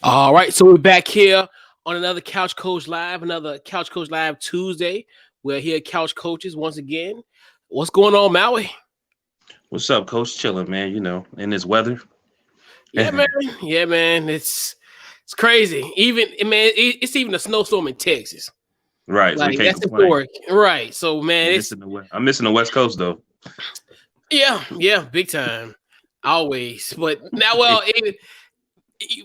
All right, so we're back here on another Couch Coach Live Tuesday. We're here at Couch Coaches once again. What's going on, Maui? What's up, Coach? Chilling, man. In this weather. Yeah, man. Yeah, man. It's crazy. It's even a snowstorm in Texas. Right, so we Like can't that's complain. historic, right? So, man, I'm missing the West Coast though. yeah, big time, always. But now, well,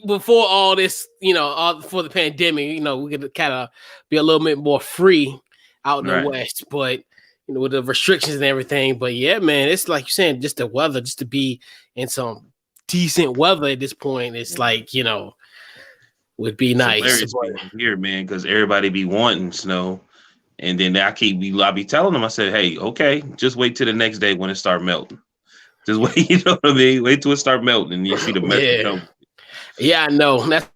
before all this, before the pandemic, we could kind of be a little bit more free out in the Right. West, but with the restrictions and everything. But yeah, man, it's like you're saying, just the weather, just to be in some decent weather at this point, it's like, would be It's nice. hilarious being here, man, because everybody be wanting snow, and then I be telling them. I said, hey, okay, just wait till the next day when it start melting. Just wait, you know what I mean? Wait till it start melting, and you see the mess that comes. Yeah, I know. That's the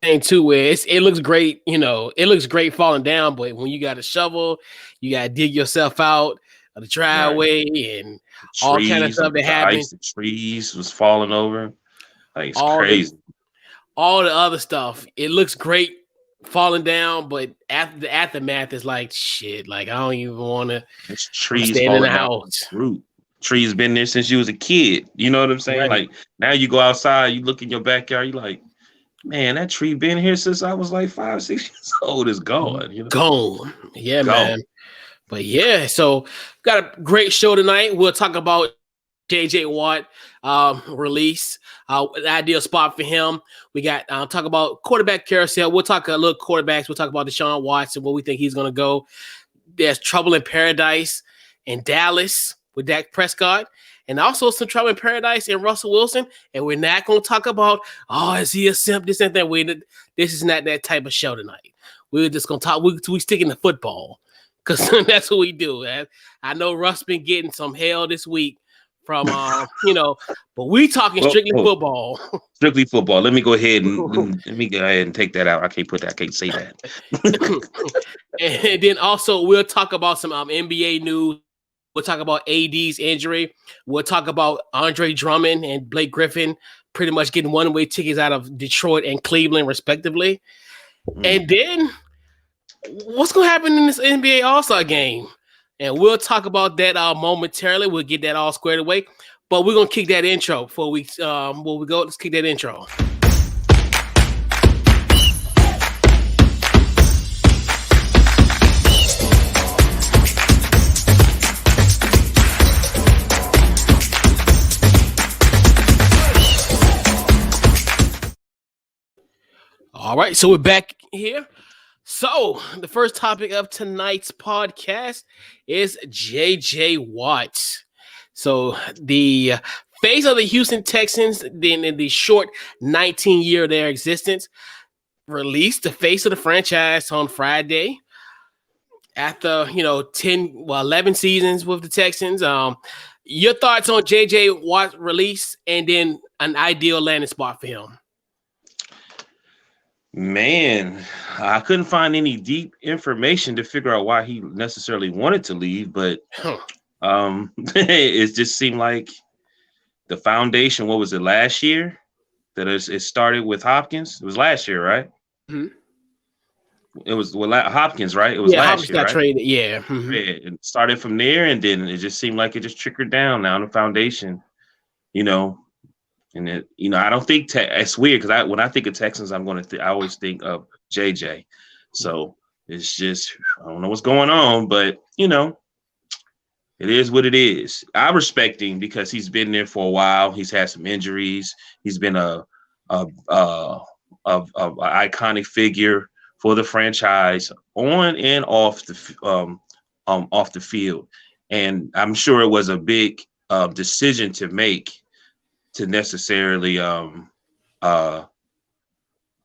thing too, where it looks great, it looks great falling down, but when you got a shovel, you got to dig yourself out of the driveway and all kind of stuff that happens. The trees was falling over. Like it's all crazy. all the other stuff. It looks great falling down, but after the aftermath is like shit. Like I don't even want to trees stay in falling the down house. Root. Trees been there since you was a kid. You know what I'm saying? Right. Like now you go outside, you look in your backyard, you like, man, that tree been here since I was like 5, 6 years old. It's gone. Gone. Yeah, Gone. man. But yeah, so got a great show tonight. We'll talk about JJ Watt release, an ideal spot for him. We got talk about quarterback carousel. We'll talk a little quarterbacks. We'll talk about Deshaun Watson, where we think he's going to go. There's trouble in paradise in Dallas with Dak Prescott, and also some trouble in paradise in Russell Wilson. And we're not going to talk about, is he a simp, this and that. This is not that type of show tonight. We're just going to talk. We sticking to football because that's what we do. I know Russ been getting some hell this week from but we talking strictly football. Strictly football. Let me go ahead and take that out. I can't say that. And then also we'll talk about some NBA news. We'll talk about AD's injury. We'll talk about Andre Drummond and Blake Griffin pretty much getting one-way tickets out of Detroit and Cleveland, respectively. And then what's going to happen in this NBA All-Star game? And we'll talk about that momentarily. We'll get that all squared away. But we're going to kick that intro before we go. Let's kick that intro. All right, so we're back here. So the first topic of tonight's podcast is JJ Watt. So the face of the Houston Texans, in the short 19-year of their existence, released the face of the franchise on Friday after 11 seasons with the Texans. Your thoughts on JJ Watt's release and then an ideal landing spot for him? Man, I couldn't find any deep information to figure out why he necessarily wanted to leave, but it just seemed like the foundation. What was it, last year? That it started with Hopkins. It was last year, right? Mm-hmm. It was Hopkins, right? It was last Hopkins year, got right? Traded. Yeah. Mm-hmm. Yeah. It started from there, and then it just seemed like it just trickled down the foundation, And I don't think it's weird because when I think of Texans, I always think of JJ. So it's just I don't know what's going on, but it is what it is. I respect him because he's been there for a while. He's had some injuries. He's been a iconic figure for the franchise on and off the field, and I'm sure it was a big decision to make. To necessarily say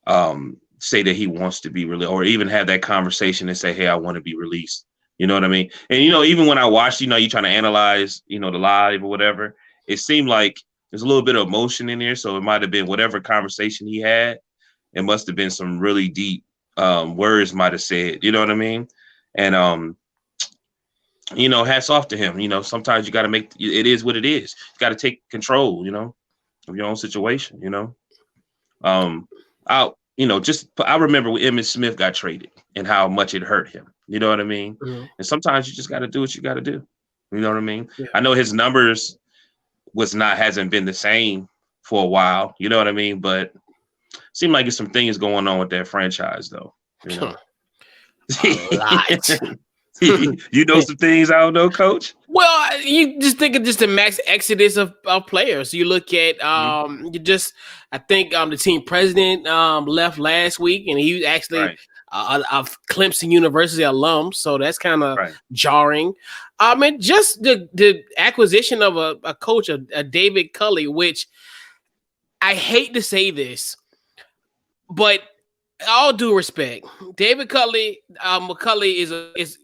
that he wants to be released, or even have that conversation and say, "Hey, I want to be released." You know what I mean? And even when I watched, you trying to analyze, the live or whatever, it seemed like there's a little bit of emotion in there. So it might have been whatever conversation he had. It must have been some really deep words might have said. You know what I mean? And hats off to him. Sometimes you got to it is what it is. You got to take control. Of your own situation, I remember when Emmitt Smith got traded and how much it hurt him. You know what I mean? Mm-hmm. And sometimes you just got to do what you got to do. You know what I mean? Yeah. I know his numbers hasn't been the same for a while. You know what I mean? But seemed like there's some things going on with that franchise, though. You know, a lot. you know some things I don't know, Coach. Well, you just think of just the max exodus of players. You look at I think the team president left last week, and he was actually a Clemson University alum, so that's kind of jarring. And just the acquisition of a coach, a David Culley, which I hate to say this, but all due respect, David Culley, McCulley is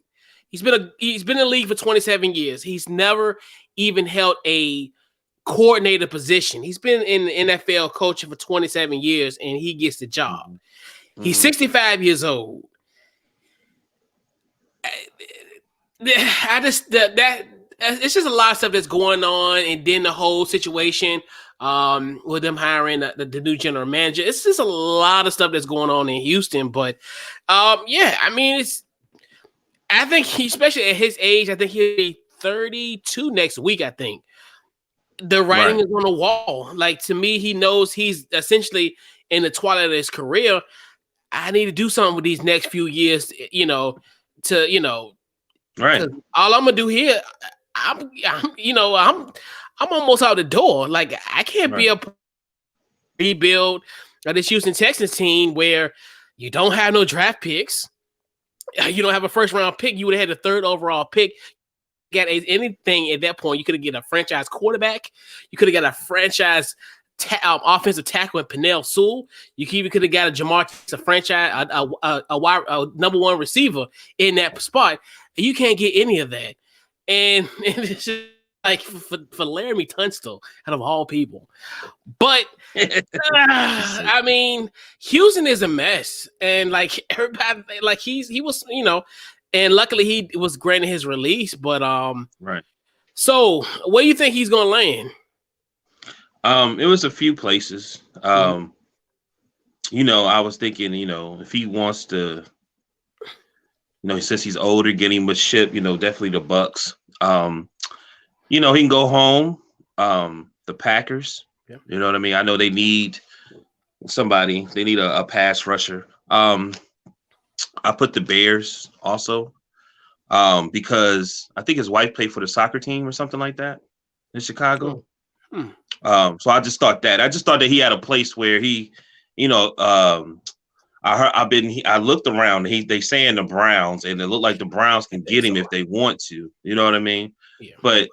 he's been in the league for 27 years. He's never even held a coordinator position. He's been in the NFL coaching for 27 years, and he gets the job. Mm-hmm. He's 65 years old. It's just a lot of stuff that's going on, and then the whole situation with them hiring the new general manager. It's just a lot of stuff that's going on in Houston. But I mean, I think he, especially at his age, I think he'll be 32 next week. I think the writing is on the wall. Like, to me, he knows he's essentially in the twilight of his career. I need to do something with these next few years, Right. All I'm gonna do here, I'm almost out the door. Like, I can't be a rebuild of this Houston Texans team where you don't have no draft picks. You don't have a first round pick. You would have had the third overall pick. Get anything at that point. You could have get a franchise quarterback. You could have got a franchise offensive tackle in Penei Sewell. You even could have got a Jamar Chase, a franchise, a number one receiver in that spot. And you can't get any of that. And it's just like for Laramie Tunstall, out of all people. But I mean, Houston is a mess, and like everybody, like he was, and luckily he was granted his release. But So where do you think he's gonna land? It was a few places. I was thinking, if he wants to, since he's older, getting with ship, definitely the Bucks. He can go home. The Packers, you know what I mean? I know they need somebody. They need a pass rusher. I put the Bears also because I think his wife played for the soccer team or something like that in Chicago. So I just thought that he had a place where he, I looked around. They saying the Browns, and it looked like the Browns can get him if they want to. You know what I mean? Yeah. But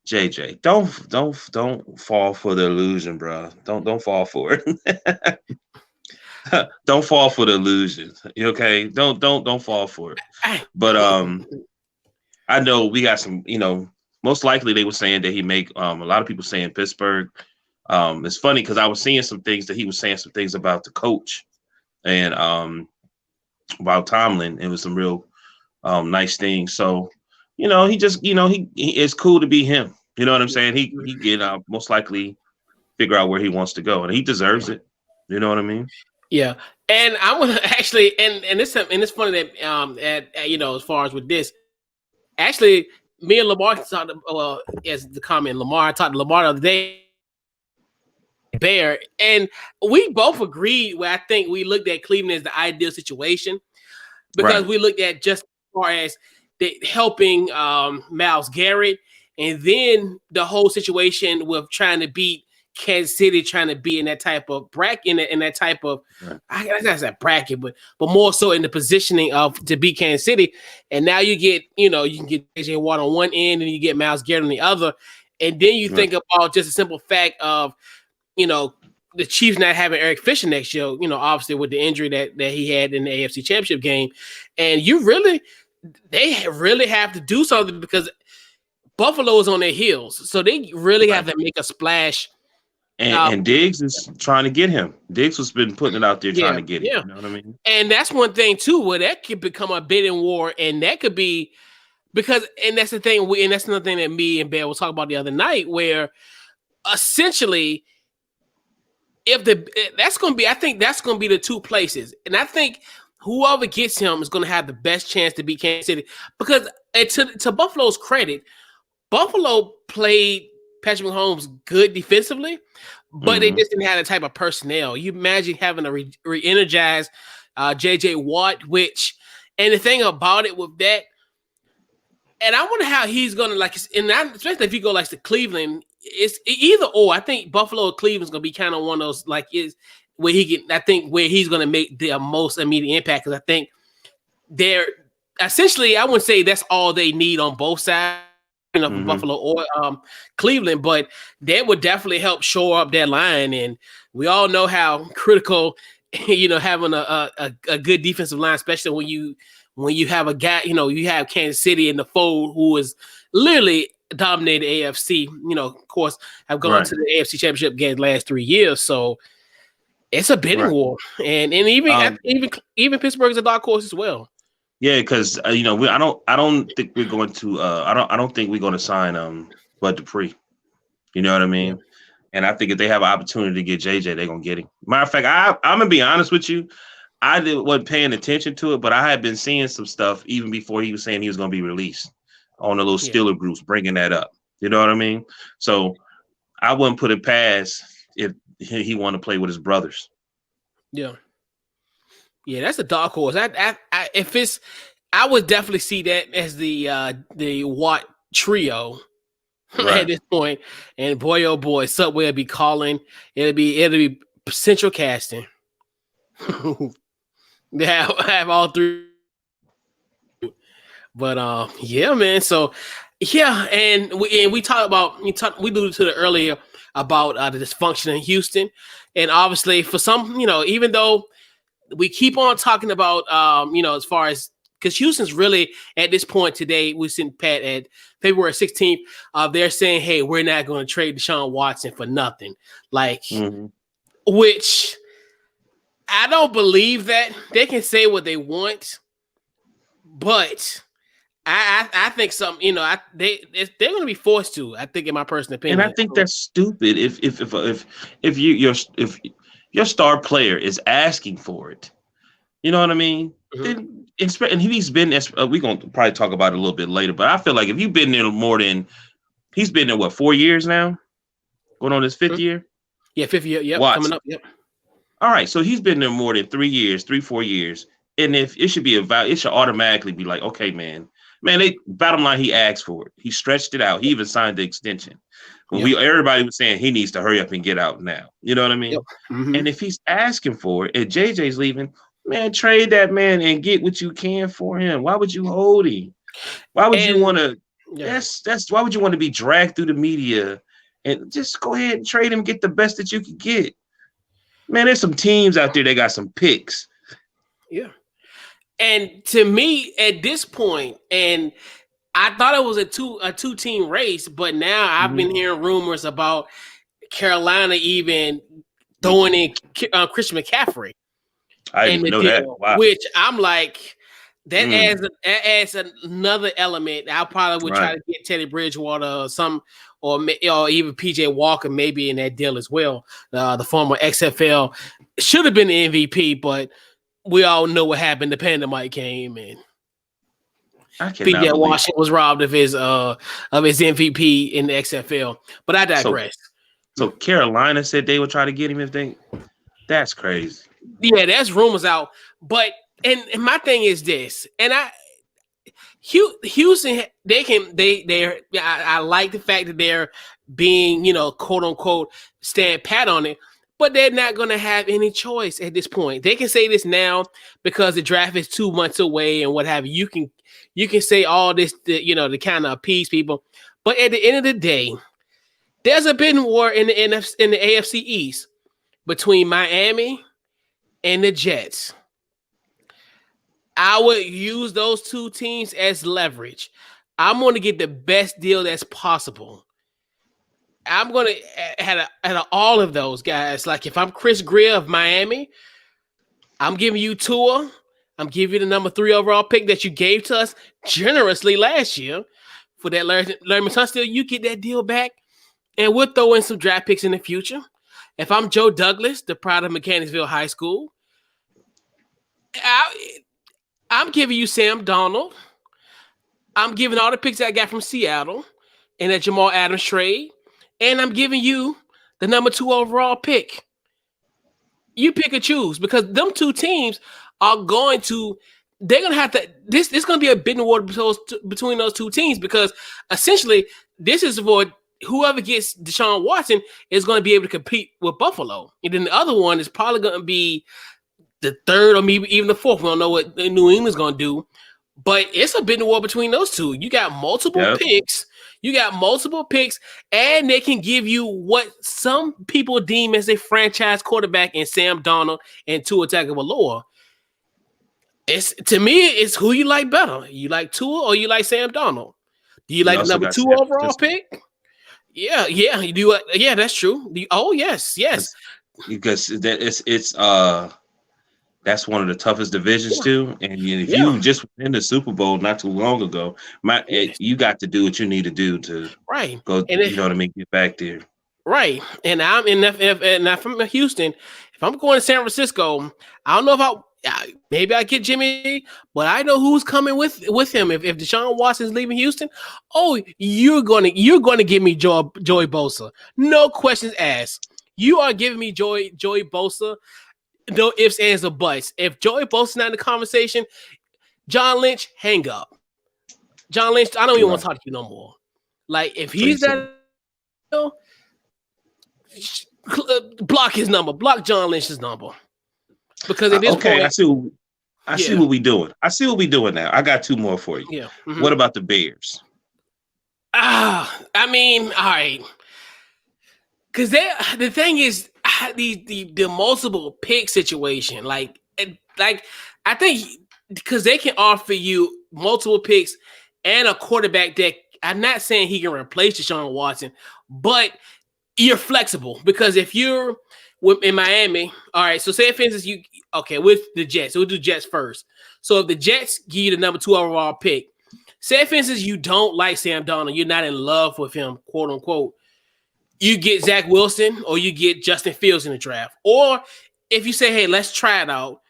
JJ, don't fall for the illusion, bro. Don't fall for it. Don't fall for the illusion. Okay? Don't fall for it. But I know we got some. Most likely they were saying that he make a lot of people saying Pittsburgh. It's funny because I was seeing some things that he was saying some things about the coach and about Tomlin. It was some real nice things. So he just he it's cool to be him. You know what I'm saying? He can most likely figure out where he wants to go, and he deserves it. You know what I mean? Yeah. And I want to actually, and it's funny that as far as with this, actually, me and Lamar talked. As the comment, I talked to Lamar the other day. Bear, and we both agreed. Where I think we looked at Cleveland as the ideal situation because we looked at just as far as helping Myles Garrett, and then the whole situation with trying to beat Kansas City, trying to be in that type of bracket, in that type of I guess that bracket, but more so in the positioning of to beat Kansas City. And now you get you can get JJ Watt on one end, and you get Myles Garrett on the other, and then you think about just a simple fact of the Chiefs not having Eric Fisher next year, obviously with the injury that he had in the AFC Championship game. And they really have to do something because Buffalo is on their heels. So they really have to make a splash. And Diggs is trying to get him. Diggs has been putting it out there trying to get him. You know what I mean? And that's one thing, too, where that could become a bidding war. And that could be because, and that's the thing, and that's another thing that me and Bear was talking about the other night, where essentially I think that's gonna be the two places, and I think whoever gets him is gonna have the best chance to beat Kansas City because to Buffalo's credit, Buffalo played Patrick Mahomes good defensively, but they just didn't have the type of personnel. You imagine having a re-energized J.J. Watt, and the thing about it with that, and I wonder how he's going to especially if you go to Cleveland, it's either or. I think Buffalo or Cleveland's going to be kind of one of those where he's going to make the most immediate impact because I think they're essentially, I wouldn't say that's all they need on both sides. Buffalo or Cleveland, but that would definitely help shore up that line. And we all know how critical, having a good defensive line, especially when you have a guy, you have Kansas City in the fold who is literally dominated AFC. Of course, have gone to the AFC Championship game the last 3 years, so it's a bidding war. And even Pittsburgh is a dark horse as well. Yeah, because I don't think we're going to I don't think we're going to sign Bud Dupree. You know what I mean? Yeah. And I think if they have an opportunity to get JJ, they're gonna get him. Matter of fact, I'm gonna be honest with you. I wasn't paying attention to it, but I had been seeing some stuff even before he was saying he was gonna be released on the little Steeler groups, bringing that up. You know what I mean? So I wouldn't put it past if he wanted to play with his brothers. Yeah. Yeah, that's a dark horse. I would definitely see that as the Watt trio at this point. And boy, oh boy, Subway will be calling. It'll be central casting. They have all three. But yeah, man. So yeah, and we talked about we alluded to it earlier about the dysfunction in Houston, and obviously for some, even though we keep on talking about, as far as because Houston's really at this point today, we sent Pat at February 16th. They're saying, "Hey, we're not going to trade Deshaun Watson for nothing," which I don't believe that. They can say what they want, but I think they're going to be forced to. I think, in my personal opinion, and I think that's stupid. If your star player is asking for it, you know what I mean? And he's been, we're going to probably talk about it a little bit later, but I feel like if you've been there he's been there, 4 years now? Going on his fifth year? Yeah, 5th year. Yep, Watson. coming up. Yep. All right, so he's been there more than 3 years, 4 years. And if it should be it should automatically be like, okay, man, bottom line, he asked for it. He stretched it out. He even signed the extension. Everybody was saying he needs to hurry up and get out now. You know what I mean? Yep. And if he's asking for it and JJ's leaving, man, trade that man and get what you can for him. Why would you hold him? Why would you want to? Yeah. Why would you want to be dragged through the media and just go ahead and trade him, get the best that you can get? Man, there's some teams out there that got some picks. Yeah. And to me, at this point, and I thought it was a two-team race, but now I've been hearing rumors about Carolina even throwing in Christian McCaffrey. I didn't know that. Wow. Which I'm like, that adds another element. I probably would try to get Teddy Bridgewater or even PJ Walker maybe in that deal as well. The former XFL should have been the MVP, but we all know what happened. The pandemic came and PJ Washington was robbed of his MVP in the XFL. But I digress. So Carolina said they would try to get him that's crazy. Yeah, that's rumors out. But and my thing is this, and Houston, I like the fact that they're being, quote unquote, stand pat on it, but they're not going to have any choice at this point. They can say this now because the draft is 2 months away and what have you. You can say all this, to kind of appease people, but at the end of the day, there's a bidding war in the AFC East between Miami and the Jets. I would use those two teams as leverage. I'm going to get the best deal that's possible. I'm going to, out of all of those guys, like if I'm Chris Greer of Miami, I'm giving you Tua. I'm giving you the number 3 overall pick that you gave to us generously last year for that Larry Tunsil. You get that deal back, and we'll throw in some draft picks in the future. if I'm Joe Douglas, the pride of Mechanicsville High School, I'm giving you Sam Darnold. I'm giving all the picks I got from Seattle and that Jamal Adams trade, and I'm giving you the number 2 overall pick. You pick or choose because them two teams are going to. They're gonna have to. This is gonna be a bidding war between those two teams because essentially this is for whoever gets Deshaun Watson is going to be able to compete with Buffalo, and then the other one is probably going to be the third or maybe even the fourth. We don't know what New England's going to do. But it's a bidding war between those two. You got multiple picks. You got multiple picks, and they can give you what some people deem as a franchise quarterback in Sam Darnold and Tua Tagovailoa. It's to me, it's who you like better. You like Tua or you like Sam Darnold? Do you like the number 2 overall pick? Yeah, you do. Yeah, that's true. Yes. Because it's that's one of the toughest divisions too. And if you just in the Super Bowl not too long ago, you got to do what you need to do to go. And you know what I mean? Get back there. Right. And I'm from Houston. If I'm going to San Francisco, I don't know if maybe I get Jimmy, but I know who's coming with him. If Deshaun Watson's leaving Houston, you're going to give me Joey Bosa. No questions asked. You are giving me Joey Bosa. No ifs, ands, or buts. If Joey Bosa's not in the conversation, John Lynch, hang up. John Lynch, I don't even want to talk to you no more. Like, if he's that, block his number. Block John Lynch's number. Because at this point, I see what we doing. I see what we doing now. I got 2 more for you. Yeah. Mm-hmm. What about the Bears? I mean, all right. Because the thing is, the multiple pick situation, like I think because they can offer you multiple picks and a quarterback that I'm not saying he can replace Deshaun Watson, but you're flexible because if you're in Miami, all right. So say for instance with the Jets, so we'll do Jets first. So if the Jets give you the number 2 overall pick, say for instance you don't like Sam Darnold, you're not in love with him, quote unquote. You get Zach Wilson or you get Justin Fields in the draft. Or if you say, hey, let's try it out.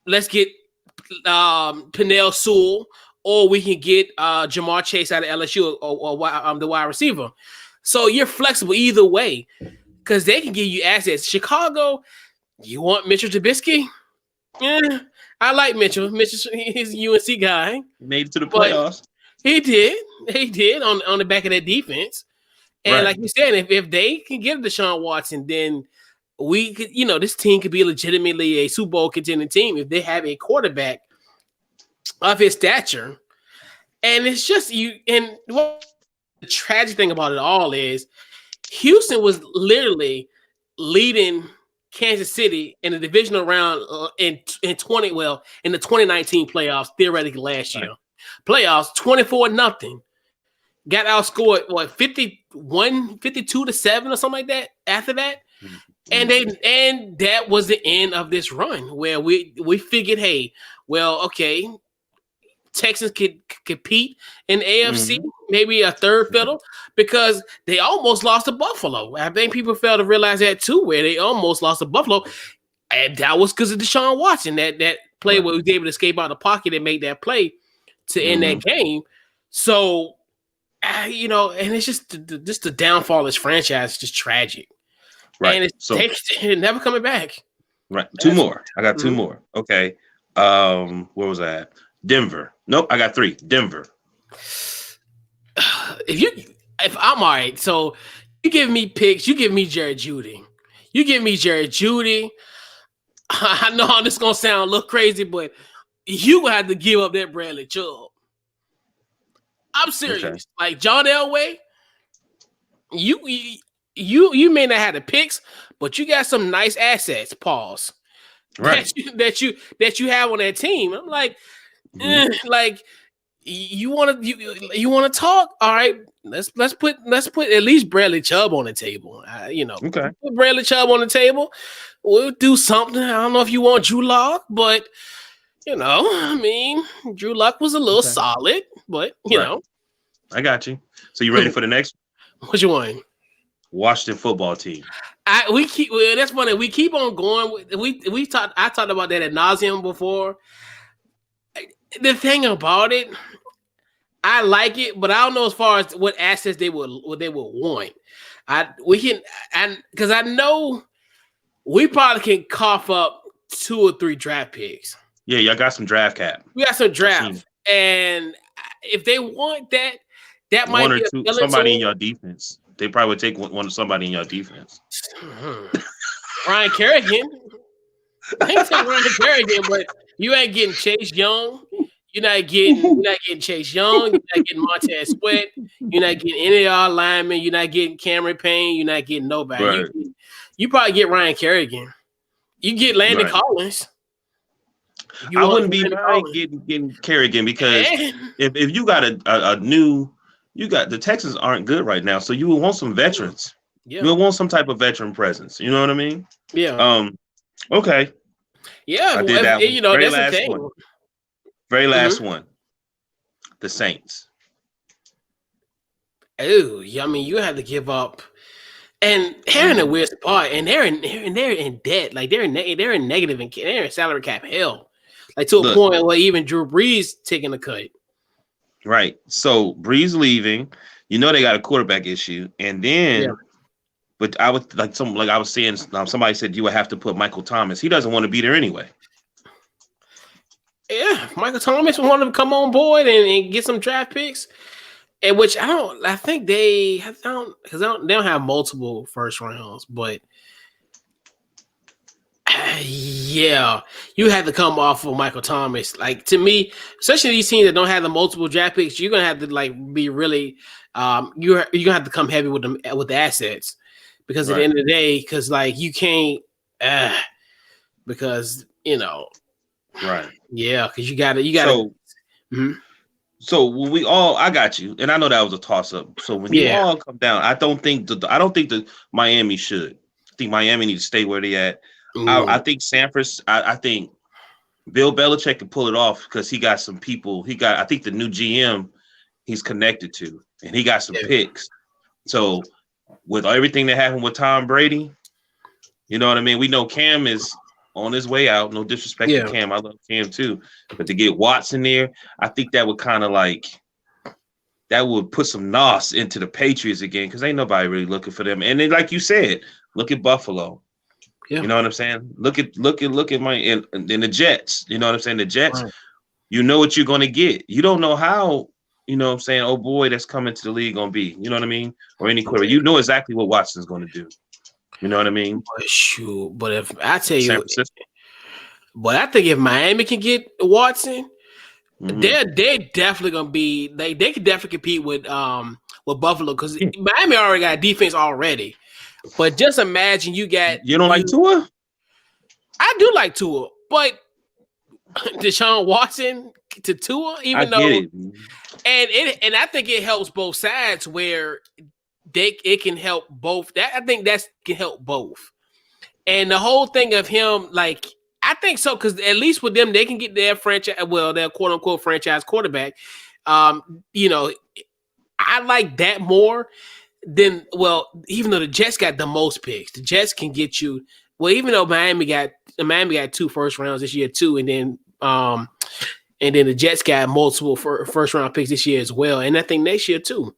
Let's get Penei Sewell or we can get Jamar Chase out of LSU or the wide receiver. So you're flexible either way because they can give you assets. Chicago, you want Mitchell Trubisky? Yeah, I like Mitchell. He's a UNC guy. Made it to the playoffs. He did on the back of that defense. And like you said, if they can give Deshaun Watson, then we could, this team could be legitimately a Super Bowl contending team if they have a quarterback of his stature. And it's just and what the tragic thing about it all is Houston was literally leading Kansas City in the divisional round in the 2019 playoffs, theoretically last year. Playoffs, 24-0. Got outscored 52-7 or something like that after that. Mm-hmm. And that was the end of this run where we figured, hey, well, okay, Texans could compete in AFC, maybe a third fiddle, because they almost lost to Buffalo. I think people fail to realize that too, where they almost lost to Buffalo. And that was because of Deshaun Watson, that play where he was able to escape out of the pocket and make that play to end that game. So, and it's just the downfall of this franchise is just tragic. Right. And they're never coming back. Right. 2 more. I got 2 more. Okay. Where was I at? Denver. Nope. I got 3. Denver. If I'm all right, so you give me picks, you give me Jerry Jeudy. I know this is going to sound a little crazy, but you will have to give up that Bradley Chubb. I'm serious. Okay. Like John Elway, you may not have the picks, but you got some nice assets. Pause. Right. That you have on that team. I'm like, like you want to talk? All right, let's put at least Bradley Chubb on the table. Okay. Put Bradley Chubb on the table. We'll do something. I don't know if you want Drew Lock, but. Drew Luck was a little solid, but you know. I got you. So you ready for the next? What you want? Washington football team. That's funny. We keep on going. I talked about that ad nauseum before. The thing about it, I like it, but I don't know as far as what assets they would want. Because I know we probably can cough up 2 or 3 draft picks. Yeah, y'all got some draft cap. We got some draft, and if they want that, that might be somebody in your defense. They probably would take somebody in your defense. Ryan Kerrigan. I ain't saying Ryan Kerrigan, but you ain't getting Chase Young. You're not getting Chase Young. You're not getting Montez Sweat. You're not getting any of our linemen. You're not getting Cameron Payne. You're not getting nobody. Right. You probably get Ryan Kerrigan. You get Landon Collins. I wouldn't be mind getting Kerrigan because if you got the Texans aren't good right now, so you will want some veterans. Yeah. You'll want some type of veteran presence. You know what I mean? Yeah. Okay. Yeah. I did that one. Very that's the thing. One. Very last one. The Saints. Oh, I mean, you have to give up, and they're in a weird spot, and they're in debt. Like they're in negative, and they're in salary cap hell. Like to a point where even Drew Brees taking a cut. Right. So Brees leaving, they got a quarterback issue, and then, but I would I was saying, somebody said you would have to put Michael Thomas. He doesn't want to be there anyway. Yeah, Michael Thomas wanted to come on board and get some draft picks, and which I don't have multiple first rounds, but yeah, you have to come off of Michael Thomas. Like to me, especially these teams that don't have the multiple draft picks, you're gonna have to be really you're gonna have to come heavy with them with the assets because at the end of the day, because you can't because right. Yeah, because you gotta. So when I got you, and I know that was a toss up. So when you all come down, I don't think the Miami should. I think Miami needs to stay where they at. I think San Francisco. I think Bill Belichick can pull it off because he got some people. I think the new GM he's connected to, and he got some picks. So with everything that happened with Tom Brady, you know what I mean. We know Cam is on his way out. No disrespect to Cam. I love Cam too. But to get Watson there, I think that would kind of that would put some nos into the Patriots again because ain't nobody really looking for them. And then, like you said, look at Buffalo. Yeah. You know what I'm saying? Look at my and the Jets. You know what I'm saying? The Jets, you know what you're going to get. You don't know how, you know what I'm saying, oh boy, that's coming to the league going to be. You know what I mean? Or any quarterback. You know exactly what Watson's going to do. You know what I mean? Shoot, but if I tell you, but I think if Miami can get Watson, they're definitely gonna be. They could definitely compete with Buffalo because Miami already got defense already. But just imagine you got. You don't like Tua? I do like Tua, but Deshaun Watson to Tua, even though, and I think it helps both sides where. It can help both. I think that can help both. And the whole thing of him, I think so, because at least with them, they can get their franchise, their quote unquote franchise quarterback. I like that more than even though the Jets got the most picks, the Jets can get you. Well, even though Miami got 2 first rounds this year too, and then the Jets got multiple first round picks this year as well, and I think next year too.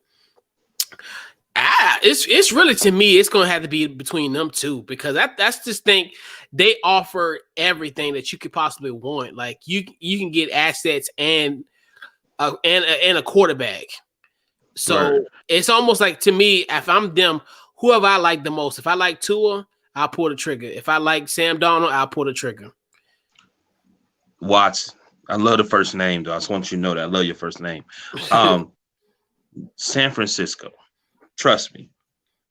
It's really, to me, it's going to have to be between them two because that's just think they offer everything that you could possibly want. Like you can get assets and a quarterback. So it's almost like, to me, if I'm them, whoever I like the most, if I like Tua, I'll pull the trigger. If I like Sam Darnold, I'll pull the trigger. Watts. I love the first name, though. I just want you to know that. I love your first name. San Francisco. Trust me.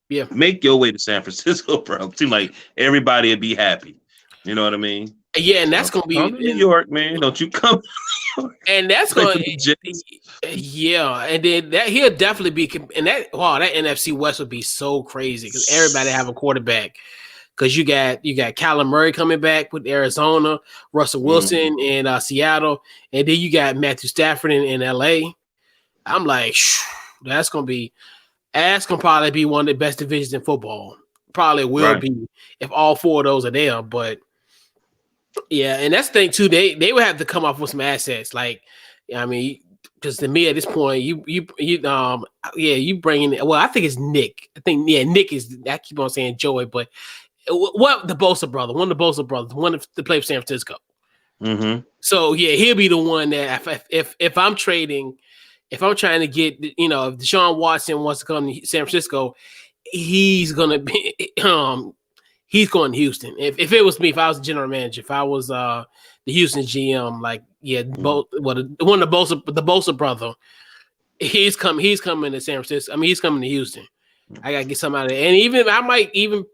Yeah. Make your way to San Francisco, bro. It seems like everybody would be happy. You know what I mean? Yeah, and that's going to be in New York, man. Don't you come. And that's going to yeah, and then that he'll definitely be, and that NFC West would be so crazy because everybody have a quarterback. Because you got Kyler Murray coming back with Arizona, Russell Wilson in Seattle, and then you got Matthew Stafford in LA. I'm like, that's gonna probably be one of the best divisions in football. probably will be if all four of those are there. But yeah, and that's the thing too. They would have to come up with some assets. Like, I mean, because to me at this point, you bring in. Well, I think it's Nick. I think Nick is. I keep on saying Joey, but what the Bosa brother, one of the Bosa brothers, one of the play for San Francisco. Mm-hmm. So yeah, he'll be the one that if I'm trading, if I'm trying to get, if Deshaun Watson wants to come to San Francisco, he's gonna be he's going to Houston. If it was me, if I was the general manager, if I was the Houston GM, like one of the Bosa brother, he's coming to San Francisco. I mean, he's coming to Houston. I gotta get something out of it, and I might even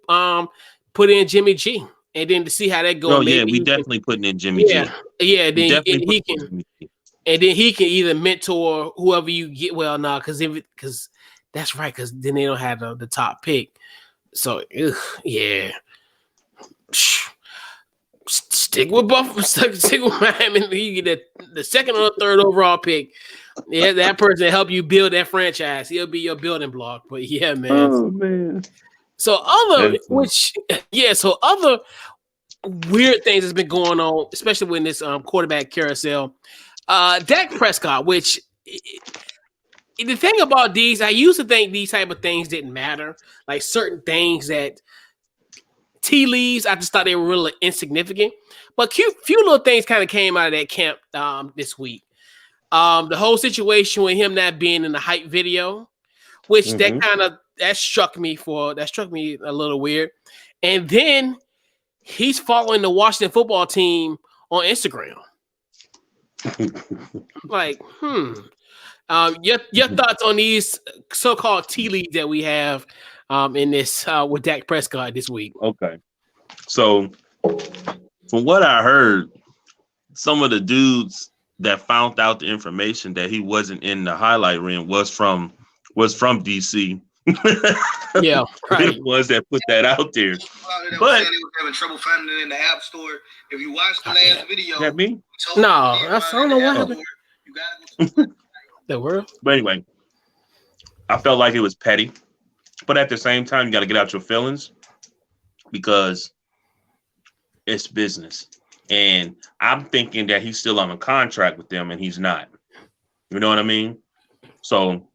put in Jimmy G, and then to see how that goes. Oh yeah, we definitely putting in Jimmy G. Yeah. Then he can, and then he can either mentor whoever you get. Well, no, because that's right, because then they don't have the top pick. So yeah, stick with Buffalo, stick with Miami. You get the second or third overall pick. Yeah, that person help you build that franchise. He'll be your building block. But yeah, man. Oh man. So other weird things that's been going on, especially with this quarterback carousel. Dak Prescott, which the thing about these, I used to think these type of things didn't matter. Like certain things that tea leaves, I just thought they were really insignificant. But few little things kind of came out of that camp this week. The whole situation with him not being in the hype video, which that struck me a little weird. And then he's following the Washington football team on Instagram. Like, your thoughts on these so-called tea leaves that we have in this with Dak Prescott this week? Okay, so from what I heard, some of the dudes that found out the information that he wasn't in the highlight reel was from DC. Yeah, right. The ones that put that out there. But they were having trouble finding it in the App Store. If you watch the last video, that me? No, I don't know what happened. You gotta go to the world. But anyway, I felt like it was petty, but at the same time, you got to get out your feelings because it's business. And I'm thinking that he's still on a contract with them, and he's not. You know what I mean? So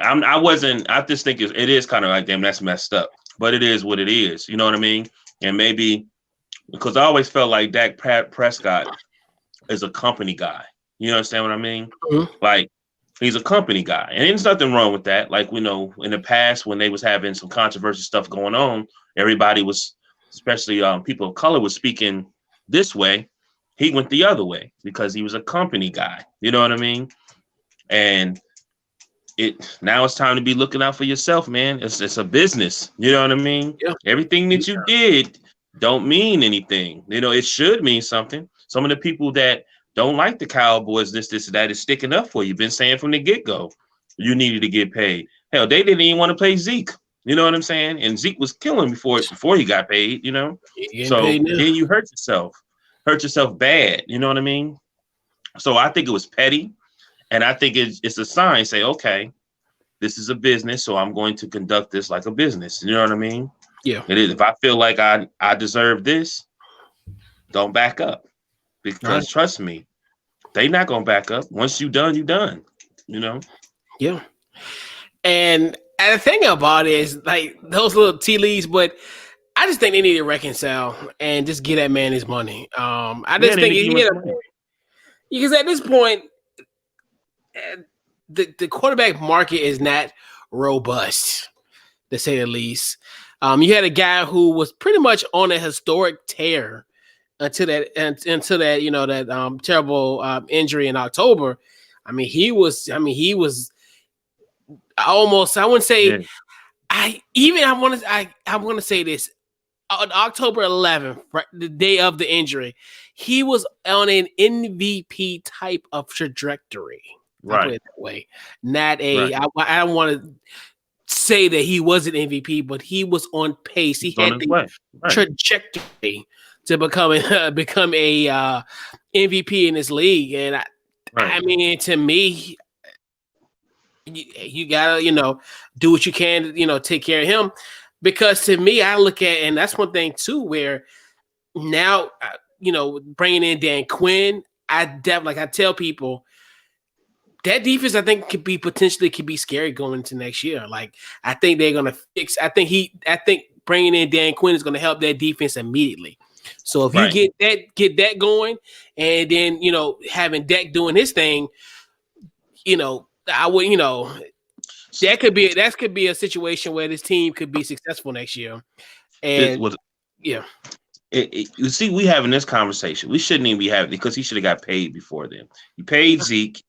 I just think it is kind of like, damn, that's messed up. But it is what it is. You know what I mean? And maybe because I always felt like Dak Prescott is a company guy. You understand what I mean? Mm-hmm. Like, he's a company guy. And there's nothing wrong with that. Like, we know in the past when they was having some controversial stuff going on, everybody was, especially people of color, was speaking this way. He went the other way because he was a company guy. You know what I mean? And now it's time to be looking out for yourself, man. It's a business. You know what I mean? Yeah. Everything that you did don't mean anything. You know, it should mean something. Some of the people that don't like the Cowboys, this, that is sticking up for you. Been saying from the get-go, you needed to get paid. Hell, they didn't even want to pay Zeke. You know what I'm saying? And Zeke was killing before he got paid, you know? So then you hurt yourself bad. You know what I mean? So I think it was petty. And I think it's a sign, say, okay, this is a business, so I'm going to conduct this like a business. You know what I mean? Yeah. It is. If I feel like I deserve this, don't back up. Because trust me, they not going to back up. Once you done, you done. You know? Yeah. And the thing about it is, like, those little tea leaves, but I just think they need to reconcile and just get that man his money. I just think because at this point, the quarterback market is not robust, to say the least. You had a guy who was pretty much on a historic tear until that terrible injury in October. I wouldn't say. I want to say this. On October 11th, right, the day of the injury, he was on an MVP type of trajectory. Right. I'll put it that way. Not a. Right. I don't want to say that he was an MVP, but he was on pace. He had the trajectory to become a MVP in this league. And I mean, to me, You gotta, do what you can, take care of him. Because to me, I look at, and that's one thing too, where now, bringing in Dan Quinn, I tell people that defense, I think could be scary going into next year. Like, I think they're gonna fix. I think bringing in Dan Quinn is gonna help that defense immediately. So if you get that going, and then having Dak doing his thing, I would that could be a situation where this team could be successful next year. And yeah. You see, we having this conversation. We shouldn't even be having it because he should have got paid before then. You paid Zeke,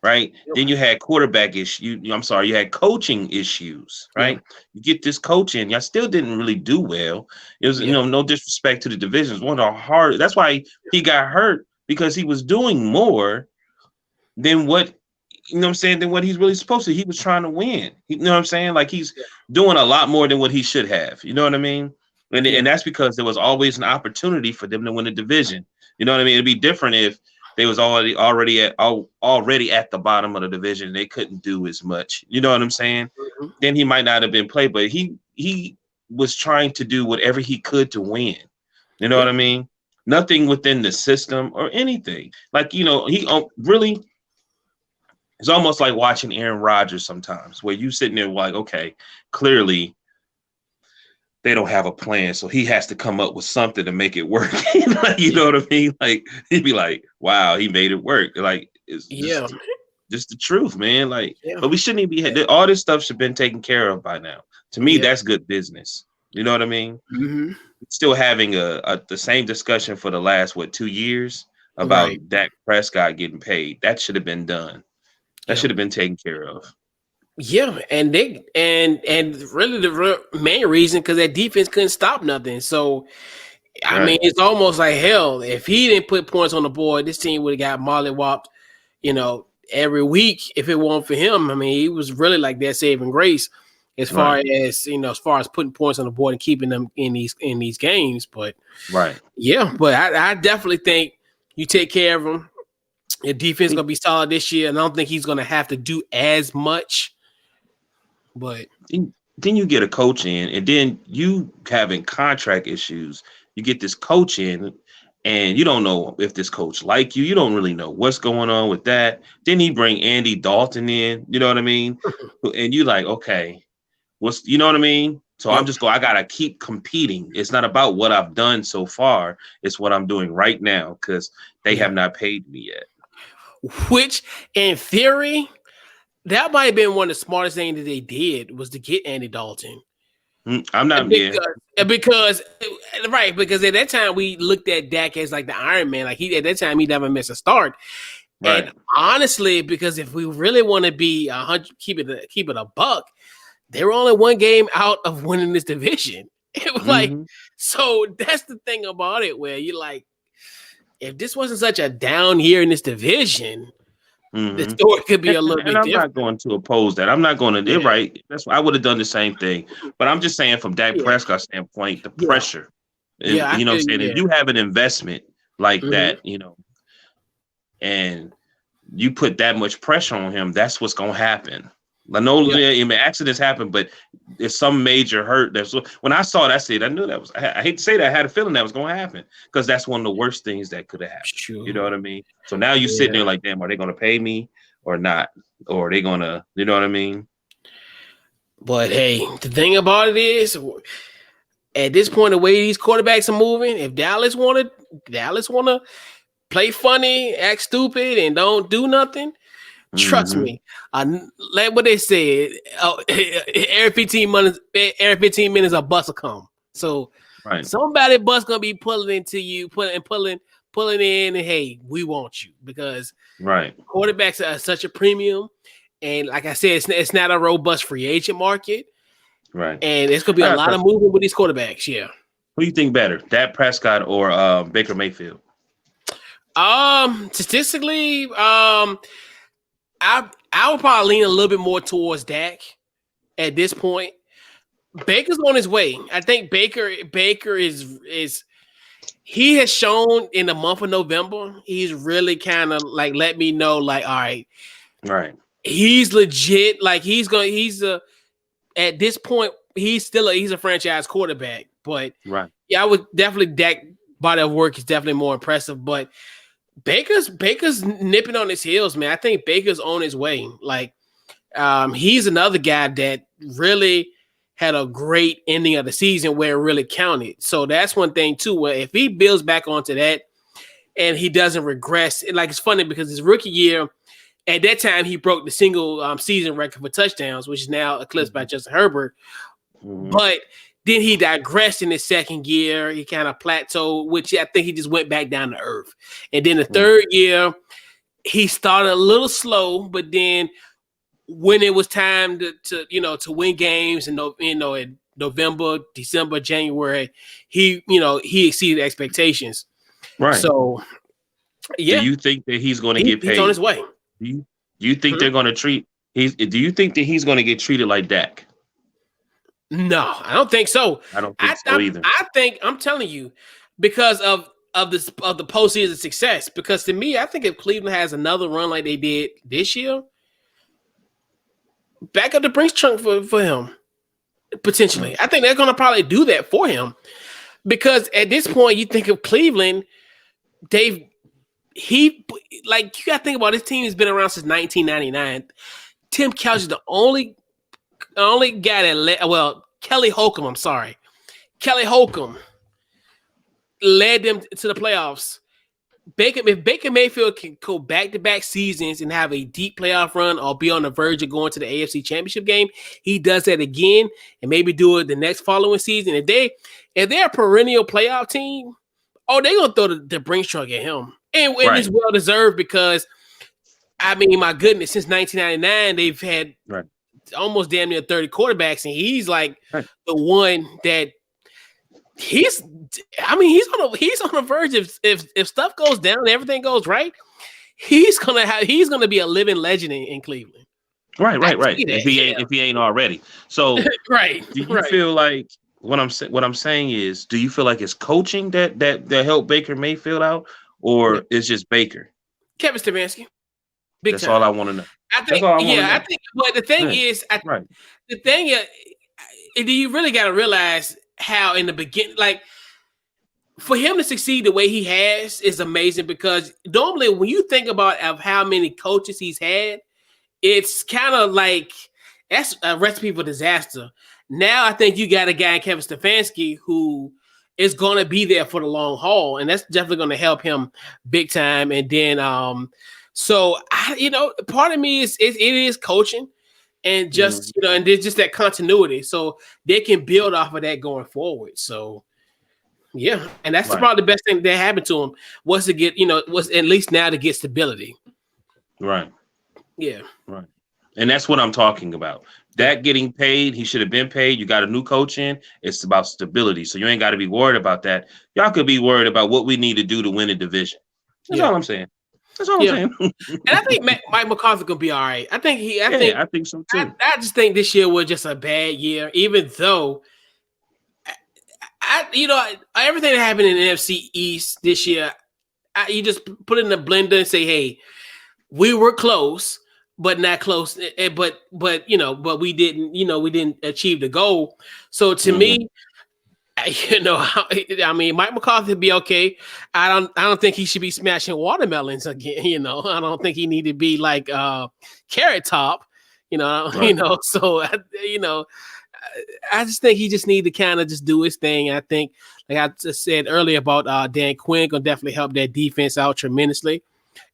right? Yep. Then you had quarterback issue. You had coaching issues, right? Yeah. You get this coaching. Y'all still didn't really do well. It was, no disrespect to the divisions. One of the hard. That's why he got hurt, because he was doing more than what. You know what I'm saying? Than what he's really supposed to. He was trying to win. You know what I'm saying? Like, he's doing a lot more than what he should have. You know what I mean? And that's because there was always an opportunity for them to win a division. You know what I mean? It'd be different if they was already at the bottom of the division. They couldn't do as much. You know what I'm saying? Mm-hmm. Then he might not have been played, but he was trying to do whatever he could to win. You know what I mean? Nothing within the system or anything. Like, he really. It's almost like watching Aaron Rodgers sometimes, where you sitting there like, okay, clearly they don't have a plan, so he has to come up with something to make it work. You know what I mean? Like, he'd be like, wow, he made it work. Like, it's just the truth, man. Like, but we shouldn't even be, all this stuff should have been taken care of by now. To me, that's good business. You know what I mean? Mm-hmm. Still having the same discussion for the last, 2 years about Dak Prescott getting paid. That should have been done. That should have been taken care of. Yeah, and really the main reason, because that defense couldn't stop nothing. So, I mean, it's almost like hell. If he didn't put points on the board, this team would have got mollywopped, every week. If it weren't for him, I mean, he was really like that saving grace as far as putting points on the board and keeping them in these games. But but I definitely think you take care of him. Your defense is going to be solid this year, and I don't think he's going to have to do as much. But then you get a coach in, and then you having contract issues. You get this coach in, and you don't know if this coach like you. You don't really know what's going on with that. Then he bring Andy Dalton in. You know what I mean? And you like, okay, you know what I mean? So I got to keep competing. It's not about what I've done so far. It's what I'm doing right now, because they have not paid me yet. Which, in theory, that might have been one of the smartest things that they did, was to get Andy Dalton. I'm not because at that time we looked at Dak as like the Iron Man. Like, at that time he never missed a start. Right. And honestly, because if we really want to be 100, keep it a buck, they were only one game out of winning this division. It was like, so that's the thing about it, where you're like, if this wasn't such a down year in this division, the story could be a little bit different. I'm not going to oppose that. I'm not going to. Right. That's why I would have done the same thing. But I'm just saying, from Dak Prescott's standpoint, the pressure. You know what I'm saying? If you have an investment like that, and you put that much pressure on him, that's what's going to happen. I know accidents happen, but if some major hurt, when I saw that, I knew that was. I hate to say that, I had a feeling that was going to happen, because that's one of the worst things that could have happened. Sure. You know what I mean? So now you sitting there like, damn, are they going to pay me or not? Or are they going to, you know what I mean? But hey, the thing about it is, at this point, the way these quarterbacks are moving, if Dallas want to play funny, act stupid, and don't do nothing. Trust me, like what they said, every 15 minutes a bus will come. So somebody bus gonna be pulling into you, pulling in, and hey, we want you, because quarterbacks are such a premium, and like I said, it's not a robust free agent market, and it's gonna be a lot of movement with these quarterbacks. Yeah, who do you think better, Dak Prescott or Baker Mayfield? Statistically, I would probably lean a little bit more towards Dak at this point. Baker's on his way. I think Baker is he has shown in the month of November, he's really kind of like let me know, like, all right. He's legit. Like at this point, he's a franchise quarterback. But Right. yeah, I would definitely Dak body of work is definitely more impressive. But Baker's nipping on his heels, man. I think Baker's on his way. Like, he's another guy that really had a great ending of the season where it really counted. So that's one thing too. Where if he builds back onto that and he doesn't regress, like it's funny because his rookie year, at that time he broke the single season record for touchdowns, which is now eclipsed by Justin Herbert. Mm-hmm. But then he digressed in his second year. He kind of plateaued, which I think he just went back down to earth. And then the third year, he started a little slow, but then when it was time to win games in November, December, January, he exceeded expectations. Right. So, yeah. Do you think that he's going to get paid? He's on his way. Do you think they're going to treat? Do you think that he's going to get treated like Dak? No, I don't think so. I don't think so either. I'm telling you, because of the postseason success. Because to me, I think if Cleveland has another run like they did this year, back up the Brinks trunk for him, potentially. I think they're going to probably do that for him. Because at this point, you think of Cleveland, you got to think about this team has been around since 1999. Tim Couch is the only guy that Kelly Holcomb, I'm sorry. Kelly Holcomb led them to the playoffs. If Baker Mayfield can go back-to-back seasons and have a deep playoff run or be on the verge of going to the AFC Championship game, he does that again and maybe do it the next following season. If they're a perennial playoff team, they're going to throw the Brinks truck at him. And it's well-deserved because, I mean, my goodness, since 1999, they've had almost damn near 30 quarterbacks, and he's like the one that he's on the verge if stuff goes down and everything goes right, he's gonna be a living legend in Cleveland. Right. If he ain't already. So right. Do you feel like what I'm saying is, do you feel like it's coaching that helped Baker Mayfield out, or it's just Baker? Kevin Stefanski. That's all I want to know. I think. But the thing is, do you really got to realize how in the beginning, like, for him to succeed the way he has is amazing, because normally when you think about how many coaches he's had, it's kind of like that's a recipe for disaster. Now I think you got a guy in Kevin Stefanski who is going to be there for the long haul, and that's definitely going to help him big time. And then, so part of me it is coaching, and just and there's just that continuity, so they can build off of that going forward. So yeah, and that's probably the best thing that happened to him was to get was at least now to get stability. Right. Yeah. Right. And that's what I'm talking about. That getting paid, he should have been paid. You got a new coach in. It's about stability, so you ain't got to be worried about that. Y'all could be worried about what we need to do to win a division. That's all I'm saying. That's all I'm saying. And I think Mike McCarthy gonna be all right. I think so too. I just think this year was just a bad year, even though everything that happened in the NFC East this year, you just put it in the blender and say, hey, we were close, but not close. But we didn't achieve the goal. So to me, I mean, Mike McCarthy would be okay. I don't think he should be smashing watermelons again. I don't think he need to be like Carrot Top. So I just think he just need to kind of just do his thing. I think, like I just said earlier about Dan Quinn, gonna definitely help that defense out tremendously.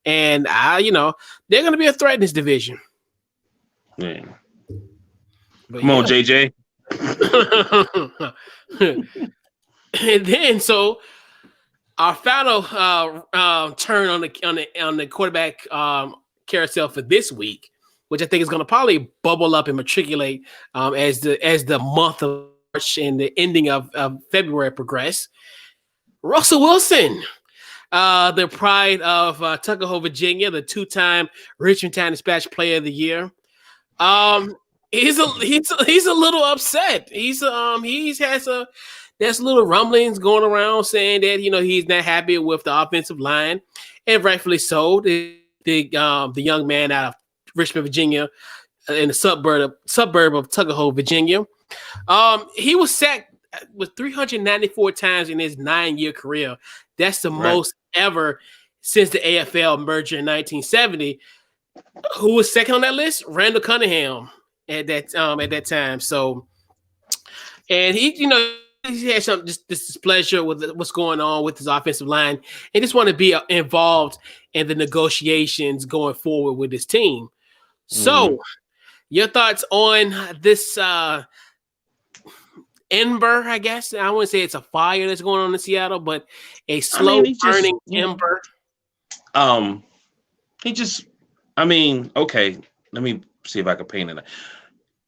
And they're gonna be a threat in this division. Yeah. Come on, JJ. And then, so our final turn on the quarterback carousel for this week, which I think is going to probably bubble up and matriculate as the month of March and the ending of February progress. Russell Wilson, the pride of Tuckahoe, Virginia, the two-time Richmond Times-Dispatch Player of the Year. He's a little upset. There's little rumblings going around saying that he's not happy with the offensive line, and rightfully so. The young man out Richmond, Virginia, in the suburb of Tuckahoe, Virginia. He was sacked with 394 times in his 9-year career. That's the most ever since the AFL merger in 1970. Who was second on that list? Randall Cunningham at that time. So, and he had some just displeasure with what's going on with his offensive line, and just want to be involved in the negotiations going forward with his team. So, your thoughts on this ember? I guess I wouldn't say it's a fire that's going on in Seattle, but a slow burning ember. Okay. Let me see if I can paint it.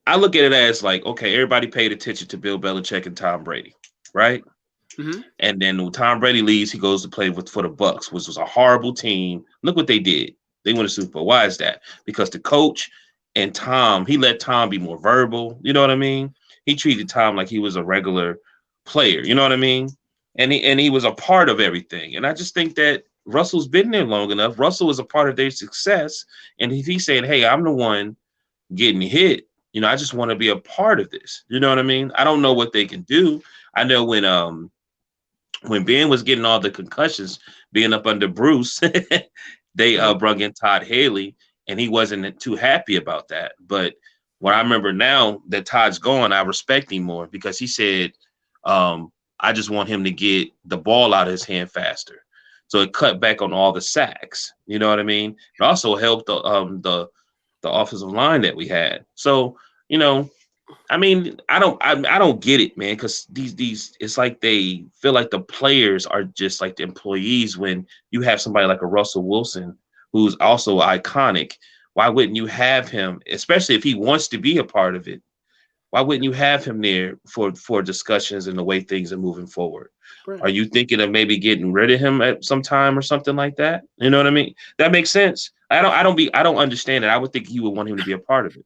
I look at it as like, okay, everybody paid attention to Bill Belichick and Tom Brady, right? Mm-hmm. And then when Tom Brady leaves, he goes to play for the Bucks, which was a horrible team. Look what they did. They won a Super Bowl. Why is that? Because the coach and Tom, he let Tom be more verbal. You know what I mean? He treated Tom like he was a regular player. You know what I mean? And he was a part of everything. And I just think that Russell's been there long enough. Russell was a part of their success. And if he's saying, hey, I'm the one getting hit, I just want to be a part of this. You know what I mean? I don't know what they can do. I know when Ben was getting all the concussions, being up under Bruce, they brought in Todd Haley, and he wasn't too happy about that. But what I remember now that Todd's gone, I respect him more because he said, I just want him to get the ball out of his hand faster. So it cut back on all the sacks. You know what I mean? It also helped the offensive line that we had. So, I don't get it, man, because these it's like they feel like the players are just like the employees when you have somebody like a Russell Wilson who's also iconic. Why wouldn't you have him, especially if he wants to be a part of it? Why wouldn't you have him there for discussions and the way things are moving forward? Right. Are you thinking of maybe getting rid of him at some time or something like that? You know what I mean? That makes sense. I don't understand it. I would think he would want him to be a part of it.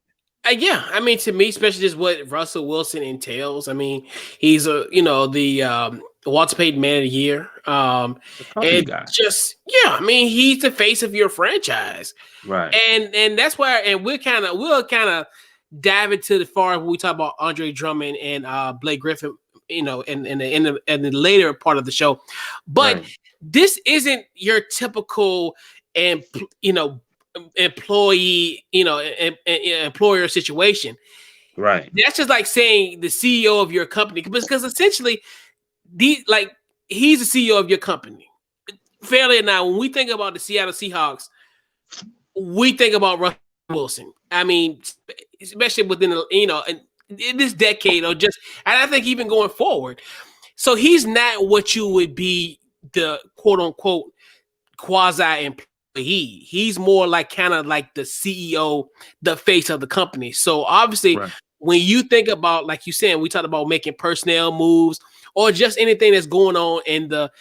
Yeah, I mean, to me, especially just what Russell Wilson entails. I mean, he's the Walter Payton Man of the Year, and guy. I mean, he's the face of your franchise, right? And that's why, and we'll kind of dive into the far when we talk about Andre Drummond and Blake Griffin, in the later part of the show, but this isn't your typical employee, employer situation. Right. That's just like saying the CEO of your company, because essentially he's the CEO of your company. Fairly enough, when we think about the Seattle Seahawks, we think about Russell Wilson. I mean, especially within in this decade and I think even going forward. So he's not what you would be the quote unquote quasi employee. He's more like kind of like the CEO, the face of the company. So obviously, when you think about, like you said, we talked about making personnel moves or just anything that's going on in the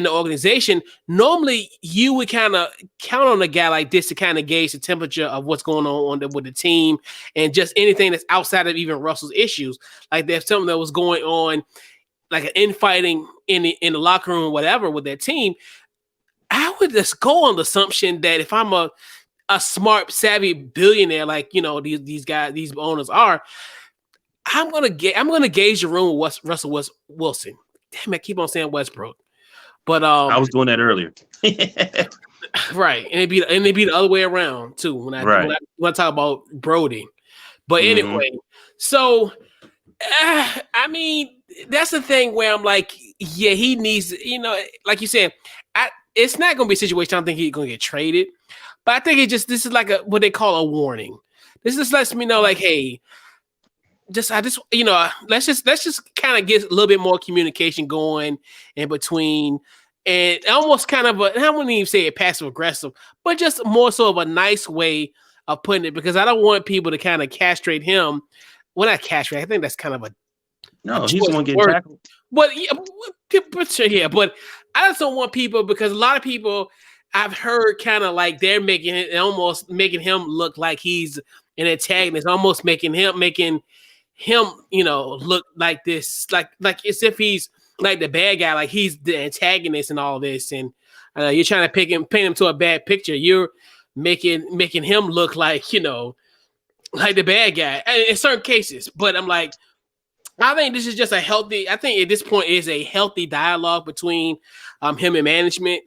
organization, normally you would kind of count on a guy like this to kind of gauge the temperature of what's going on with the team and just anything that's outside of even Russell's issues. Like there's something that was going on, like an infighting in the locker room or whatever with that team. I would just go on the assumption that if I'm a smart, savvy billionaire, like these guys, these owners are, I'm gonna gauge the room with Russell Wilson. Damn, I keep on saying Westbrook, but I was doing that earlier. Right, and it'd be the other way around too when I talk about Brody. But anyway, so I mean that's the thing where I'm like, yeah, he needs, like you said, it's not going to be a situation I don't think he's going to get traded, but I think this is like what they call a warning. This just lets me know, like, hey, let's just kind of get a little bit more communication going in between, and almost kind of I wouldn't even say it passive aggressive, but just more so of a nice way of putting it, because I don't want people to kind of castrate him. Well, not castrate. I think that's kind of he's the one getting tackled. But but I just don't want people, because a lot of people I've heard kind of like they're almost making him look like he's an antagonist, almost making him look like this, like as if he's like the bad guy, like he's the antagonist and all this, and you're trying to paint him to a bad picture. You're making him look like, like the bad guy in certain cases. But I'm like, I think this is just a healthy. I think at this point is a healthy dialogue between him and management,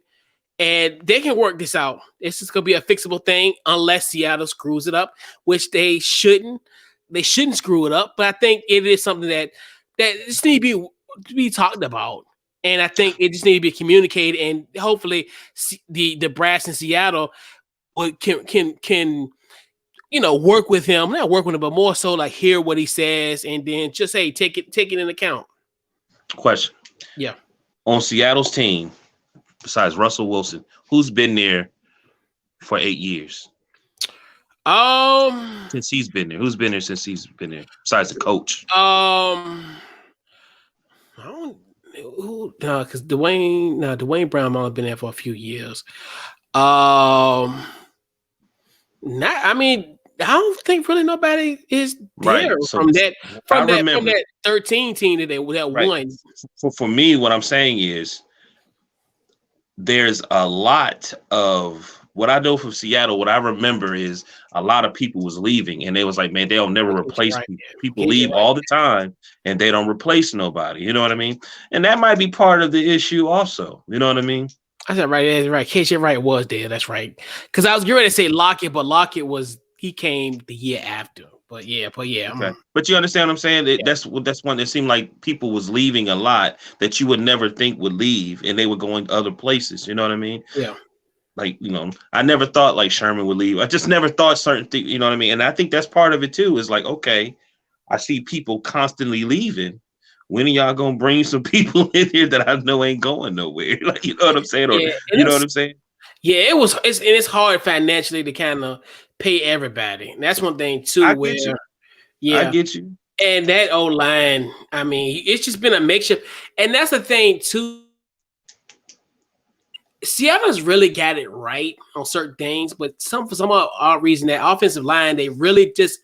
and they can work this out. This is gonna be a fixable thing unless Seattle screws it up, which they shouldn't. They shouldn't screw it up, but I think it is something that just need to be talked about, and I think it just need to be communicated, and hopefully the brass in Seattle can work with him, not work with him, but more so like hear what he says, and then just take it into account. Question. Yeah. On Seattle's team, besides Russell Wilson, who's been there for 8 years? Since he's been there. Who's been there since he's been there? Besides the coach. I don't who because Dwayne Brown only been there for a few years. I don't think really nobody is there from that 13 team that won. For me, what I'm saying is there's a lot of what I know from Seattle. What I remember is a lot of people was leaving, and they was like, man, they'll never replace people. People leave all the time, and they don't replace nobody. You know what I mean? And that might be part of the issue also. You know what I mean? I said right. That's right. KJ Wright was there. That's right. Because I was getting ready to say Lockett, but Lockett he came the year after. But yeah. Okay. But you understand what I'm saying? That's one that seemed like people was leaving a lot that you would never think would leave, and they were going other places. You know what I mean? Yeah. Like, I never thought like Sherman would leave. I just never thought certain things, you know what I mean? And I think that's part of it too, is like, okay, I see people constantly leaving. When are y'all going to bring some people in here that I know ain't going nowhere? Like, you know what I'm saying? Or, you know what I'm saying? Yeah, it's hard financially to kind of pay everybody. And that's one thing too. I get you. And that O-line, I mean, it's just been a makeshift. And that's the thing too. Seattle's really got it right on certain things, but for some odd reason, that offensive line, they really just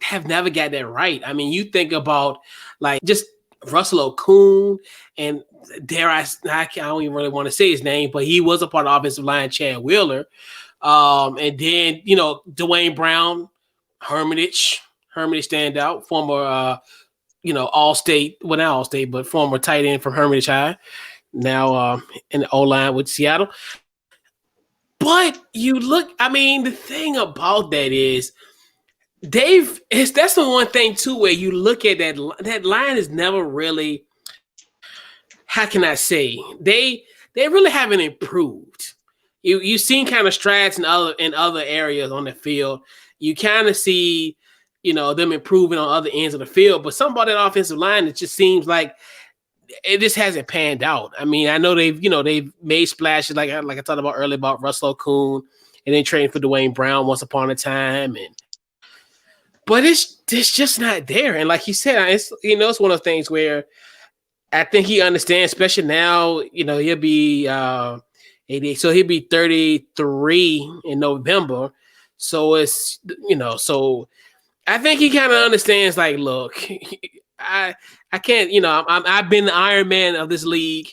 have never got that right. I mean, you think about like just Russell Okung, and I don't even really want to say his name, but he was a part of the offensive line, Chad Wheeler. And then, Dwayne Brown, Hermitage standout, former, All-State, well, not All-State, but former tight end from Hermitage High. Now in the O-line with Seattle. But the thing about that is that's the one thing too, where you look at that line is never really, how can I say, they really haven't improved. You've seen kind of strides in other areas on the field. You kind of see, them improving on other ends of the field, but something about that offensive line, it just seems like it just hasn't panned out. I mean, I know they've made splashes like I talked about earlier about Russell Okung, and then trading for Dwayne Brown once upon a time, but it's just not there. And like he said, it's one of those things where I think he understands, especially now. He'll be 80, so he'll be 33 in November. So it's so I think he kind of understands. Like, look, I can't, I've been the Iron Man of this league.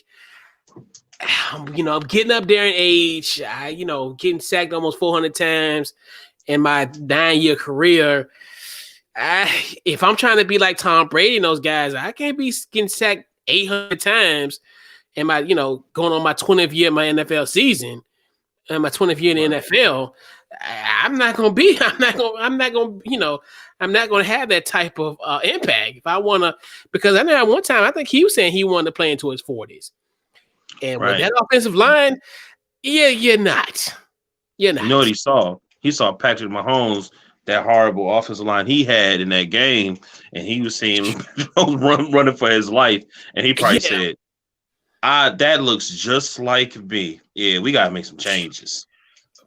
I'm getting up there in age. Getting sacked almost 400 times in my 9-year career. If I'm trying to be like Tom Brady and those guys, I can't be getting sacked 800 times in my, going on my 20th year of my NFL season and my 20th year in the NFL. I'm not going to have that type of impact if I want to, because I know at one time, I think he was saying he wanted to play into his 40s. And with that offensive line, you're not. You know what he saw? He saw Patrick Mahomes, that horrible offensive line he had in that game, and he was seeing running for his life, and he probably said, that looks just like me. Yeah, we got to make some changes.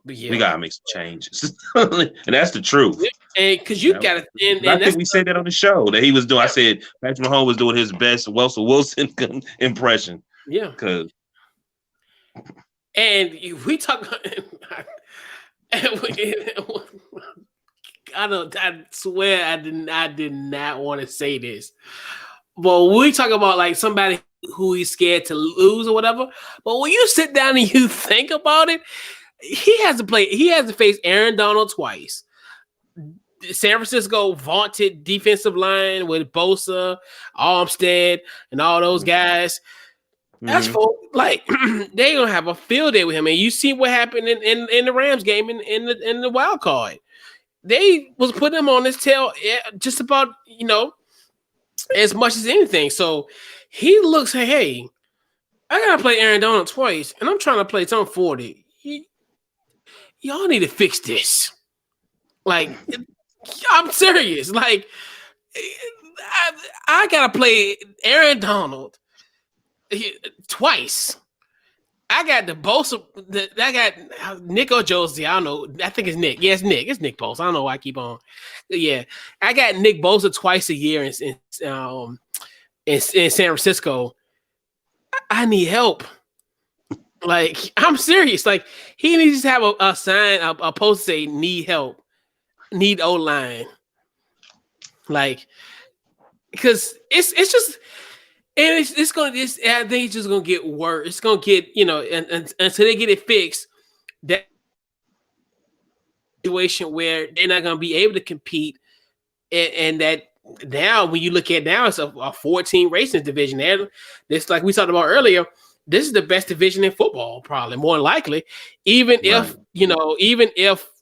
We gotta make some changes, and that's the truth. And because you got to, I think we said that on the show that he was doing. I said Patrick Mahomes was doing his best Russell Wilson impression. Yeah, because and we talk. I swear I did not want to say this, but we talk about like somebody who he's scared to lose or whatever. But when you sit down and you think about it, he has to play. He has to face Aaron Donald twice. San Francisco vaunted defensive line with Bosa, Armstead, and all those guys. That's for like they gonna have a field day with him. And you see what happened in the Rams game in the wild card. They was putting him on his tail just about as much as anything. So he looks, hey, I gotta play Aaron Donald twice, and I'm trying to play Tom 40. Y'all need to fix this. Like, I'm serious. Like, I gotta play Aaron Donald twice. I got the Bosa. I got Nick Josie. I don't know. I think it's Nick. Yeah, it's Nick. It's Nick Bosa. I don't know why I keep on. Yeah, I got Nick Bosa twice a year in San Francisco. I need help. Like, I'm serious. Like, he needs to have a sign, a post say "Need help, need O-line." Like, because it's just. And I think it's just gonna get worse. It's gonna get, and until they get it fixed, that situation where they're not gonna be able to compete, and that now when you look at now, it's a 14 racing division. And this, like we talked about earlier, this is the best division in football, probably more than likely. Even if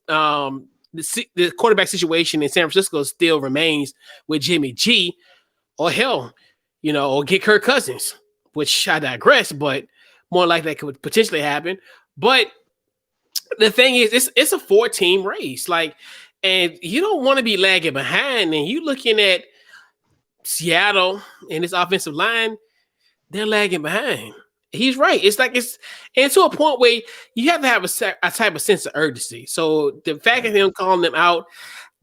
the quarterback situation in San Francisco still remains with Jimmy G, or hell. Or get Kirk Cousins, which I digress, but more like that could potentially happen. But the thing is, it's a 4-team race. Like, and you don't want to be lagging behind. And you looking at Seattle and this offensive line, they're lagging behind. He's right. It's like and to a point where you have to have a type of sense of urgency. So the fact of him calling them out,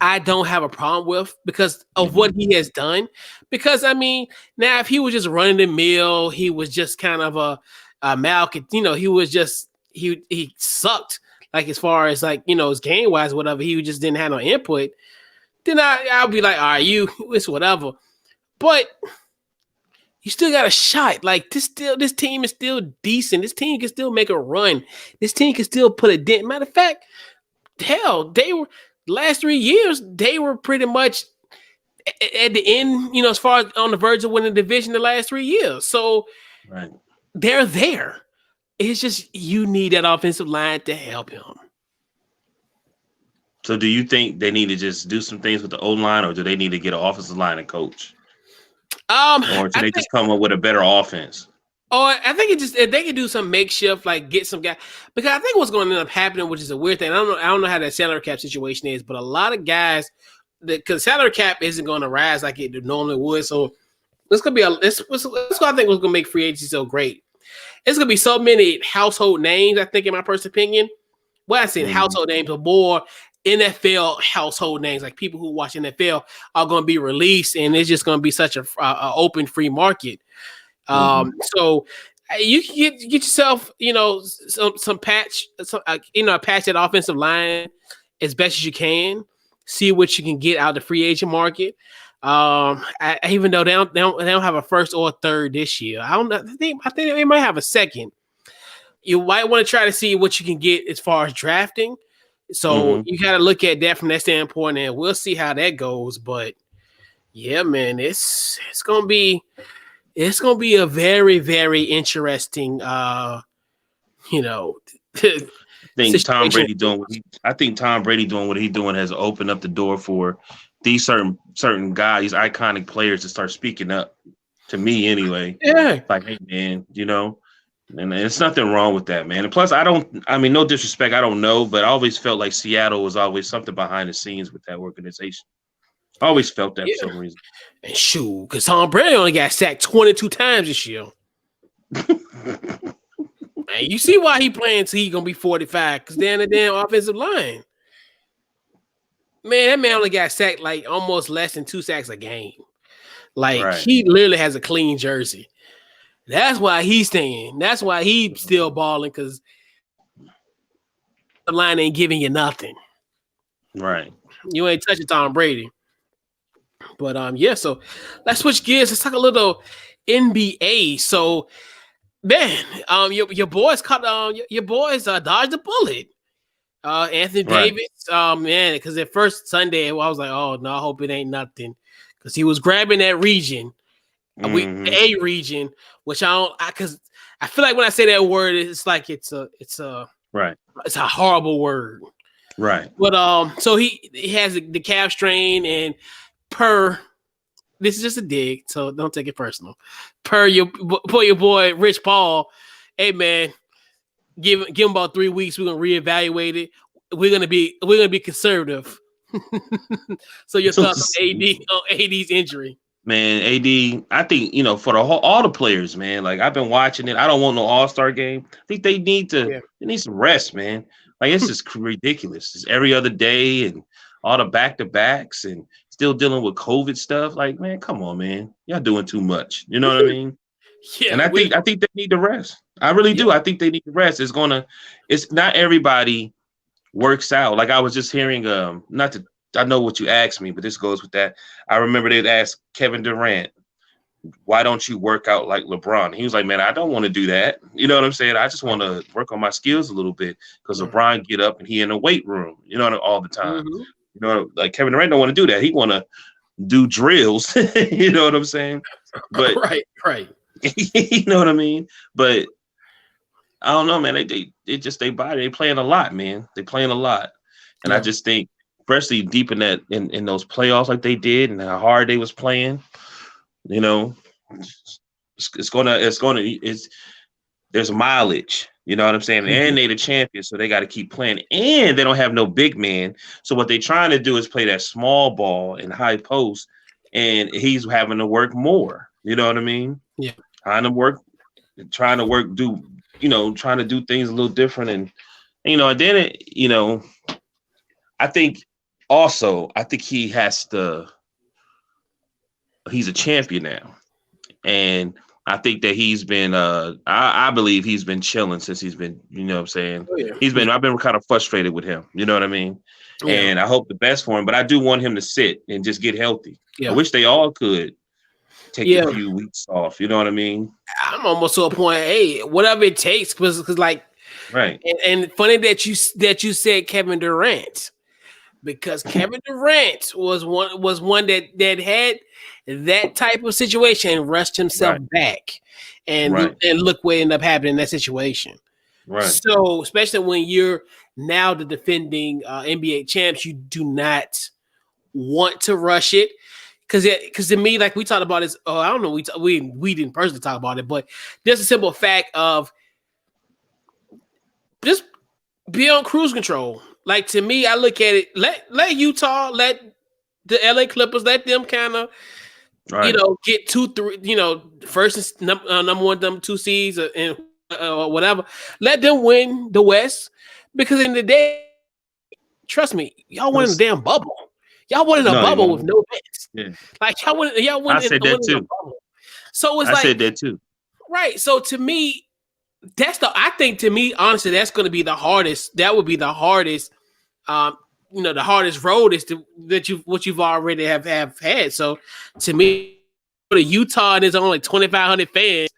I don't have a problem with because of what he has done. Because I mean, now if he was just running the mill, he was just kind of a Malcolm, he was just he sucked like as far as like his game wise, whatever. He just didn't have no input. Then I'll be like, all right, it's whatever. But you still got a shot. Like this team is still decent. This team can still make a run. This team can still put a dent. Matter of fact, hell, they were. Last 3 years, they were pretty much at the end, as far as on the verge of winning the division the last 3 years. So they're there. It's just you need that offensive line to help him. So do you think they need to just do some things with the O-line, or do they need to get an offensive line and coach? Or do they just come up with a better offense? I think if they could do some makeshift, like get some guy, because I think what's going to end up happening, which is a weird thing. I don't know how that salary cap situation is, but a lot of guys, because salary cap isn't going to rise like it normally would. So this could be this what I think was going to make free agency so great. It's going to be so many household names. I think, in my personal opinion, well, I said household names, but more NFL household names, like people who watch NFL are going to be released, and it's just going to be such a open free market. So you can get yourself, some patch, a patch that offensive line as best as you can. See what you can get out of the free agent market. Even though they don't have a first or a third this year, I think they might have a second. You might want to try to see what you can get as far as drafting. So you got to look at that from that standpoint, and we'll see how that goes. But yeah, man, it's gonna be. It's going to be a very, very interesting, I think Tom Brady doing what he's doing has opened up the door for these certain guys, these iconic players, to start speaking up. To me, anyway. Yeah. Like, hey, man, and it's nothing wrong with that, man. And plus, no disrespect, I don't know, but I always felt like Seattle was always something behind the scenes with that organization. I always felt that for some reason. And shoot, because Tom Brady only got sacked 22 times this year. Man, you see why he playing until he's going to be 45, because they're in the damn offensive line. Man, that man only got sacked like almost less than 2 sacks a game. Like, he literally has a clean jersey. That's why he's staying. That's why he's still balling, because the line ain't giving you nothing. Right. You ain't touching Tom Brady. But so let's switch gears. Let's talk a little NBA. So, man, your boys dodged a bullet. Anthony Right. Davis, man, because at first Sunday I was like, oh no, I hope it ain't nothing, because he was grabbing that region, a region, which because I feel like when I say that word, it's like it's a Right. it's a horrible word, Right. but so he has the calf strain, and this is just a dig, so don't take it personal. Per your boy Rich Paul, hey man, give him about 3 weeks. We're gonna reevaluate it. We're gonna be conservative. So your thoughts on AD's injury? Man, AD, I think, for all the players, man. Like, I've been watching it. I don't want no All-Star game. I think they need some rest, man. Like, it's just ridiculous. It's every other day and all the back-to-backs and still dealing with COVID stuff. Like, man, come on, man. Y'all doing too much. You know what I mean? Yeah. And I think they need to rest. I really do. I think they need to rest. It's not everybody works out. Like, I was just hearing, I know what you asked me, but this goes with that. I remember they'd ask Kevin Durant, why don't you work out like LeBron? He was like, man, I don't want to do that. You know what I'm saying? I just want to work on my skills a little bit, because LeBron get up and he in the weight room, all the time. Like Kevin Durant don't want to do that. He want to do drills. You know what I'm saying? But right. You know what I mean? But I don't know, man. They just they playing a lot, man. They playing a lot. And I just think, especially deep in those playoffs like they did and how hard they was playing, there's mileage, you know what I'm saying? And they the champions, so they got to keep playing. And they don't have no big man. So what they trying to do is play that small ball in high post, and he's having to work more. You know what I mean? Yeah. Trying to do things a little different. And and then I think he's a champion now. And I think that he's been I believe he's been chilling since he's been, you know what I'm saying? Oh, yeah. I've been kind of frustrated with him, you know what I mean? Yeah. And I hope the best for him, but I do want him to sit and just get healthy. Yeah. I wish they all could take a few weeks off, you know what I mean? I'm almost to a point, hey, whatever it takes, because like, right. And funny that you said Kevin Durant, because Kevin Durant was one that had that type of situation and rushed himself back, and look what ended up happening in that situation. Right. So especially when you're now the defending NBA champs, you do not want to rush it, because to me, like we talked about this. Oh, I don't know. We didn't personally talk about it, but there's a simple fact of just be on cruise control. Like, to me, I look at it, let Utah, let the LA Clippers, let them kind of, get 2-3, first and number 1, number 2 seeds and whatever. Let them win the West, because in the day, trust me, y'all won in a damn bubble. Y'all won in a bubble with no bets. Yeah. Like, y'all won in a bubble. So it's I said that too. Right. So to me, to me, honestly, that's going to be the hardest. That would be the hardest, the hardest road is what you've already have had. So to me, for Utah, there's only 2,500 fans.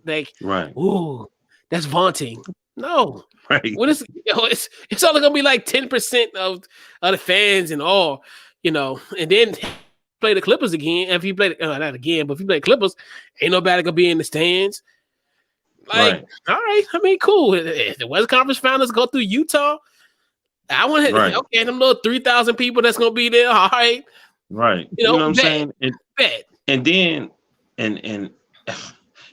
Like, ooh, that's vaunting. No. Right. What is it's only going to be like 10% of the fans and all, and then play the Clippers again. If you play not again, but if you play the Clippers, ain't nobody gonna be in the stands. Like, all right, I mean, cool. If the West Conference Finals go through Utah, I want to okay, them little 3,000 people that's gonna be there. All right, right. You know what I'm saying? And then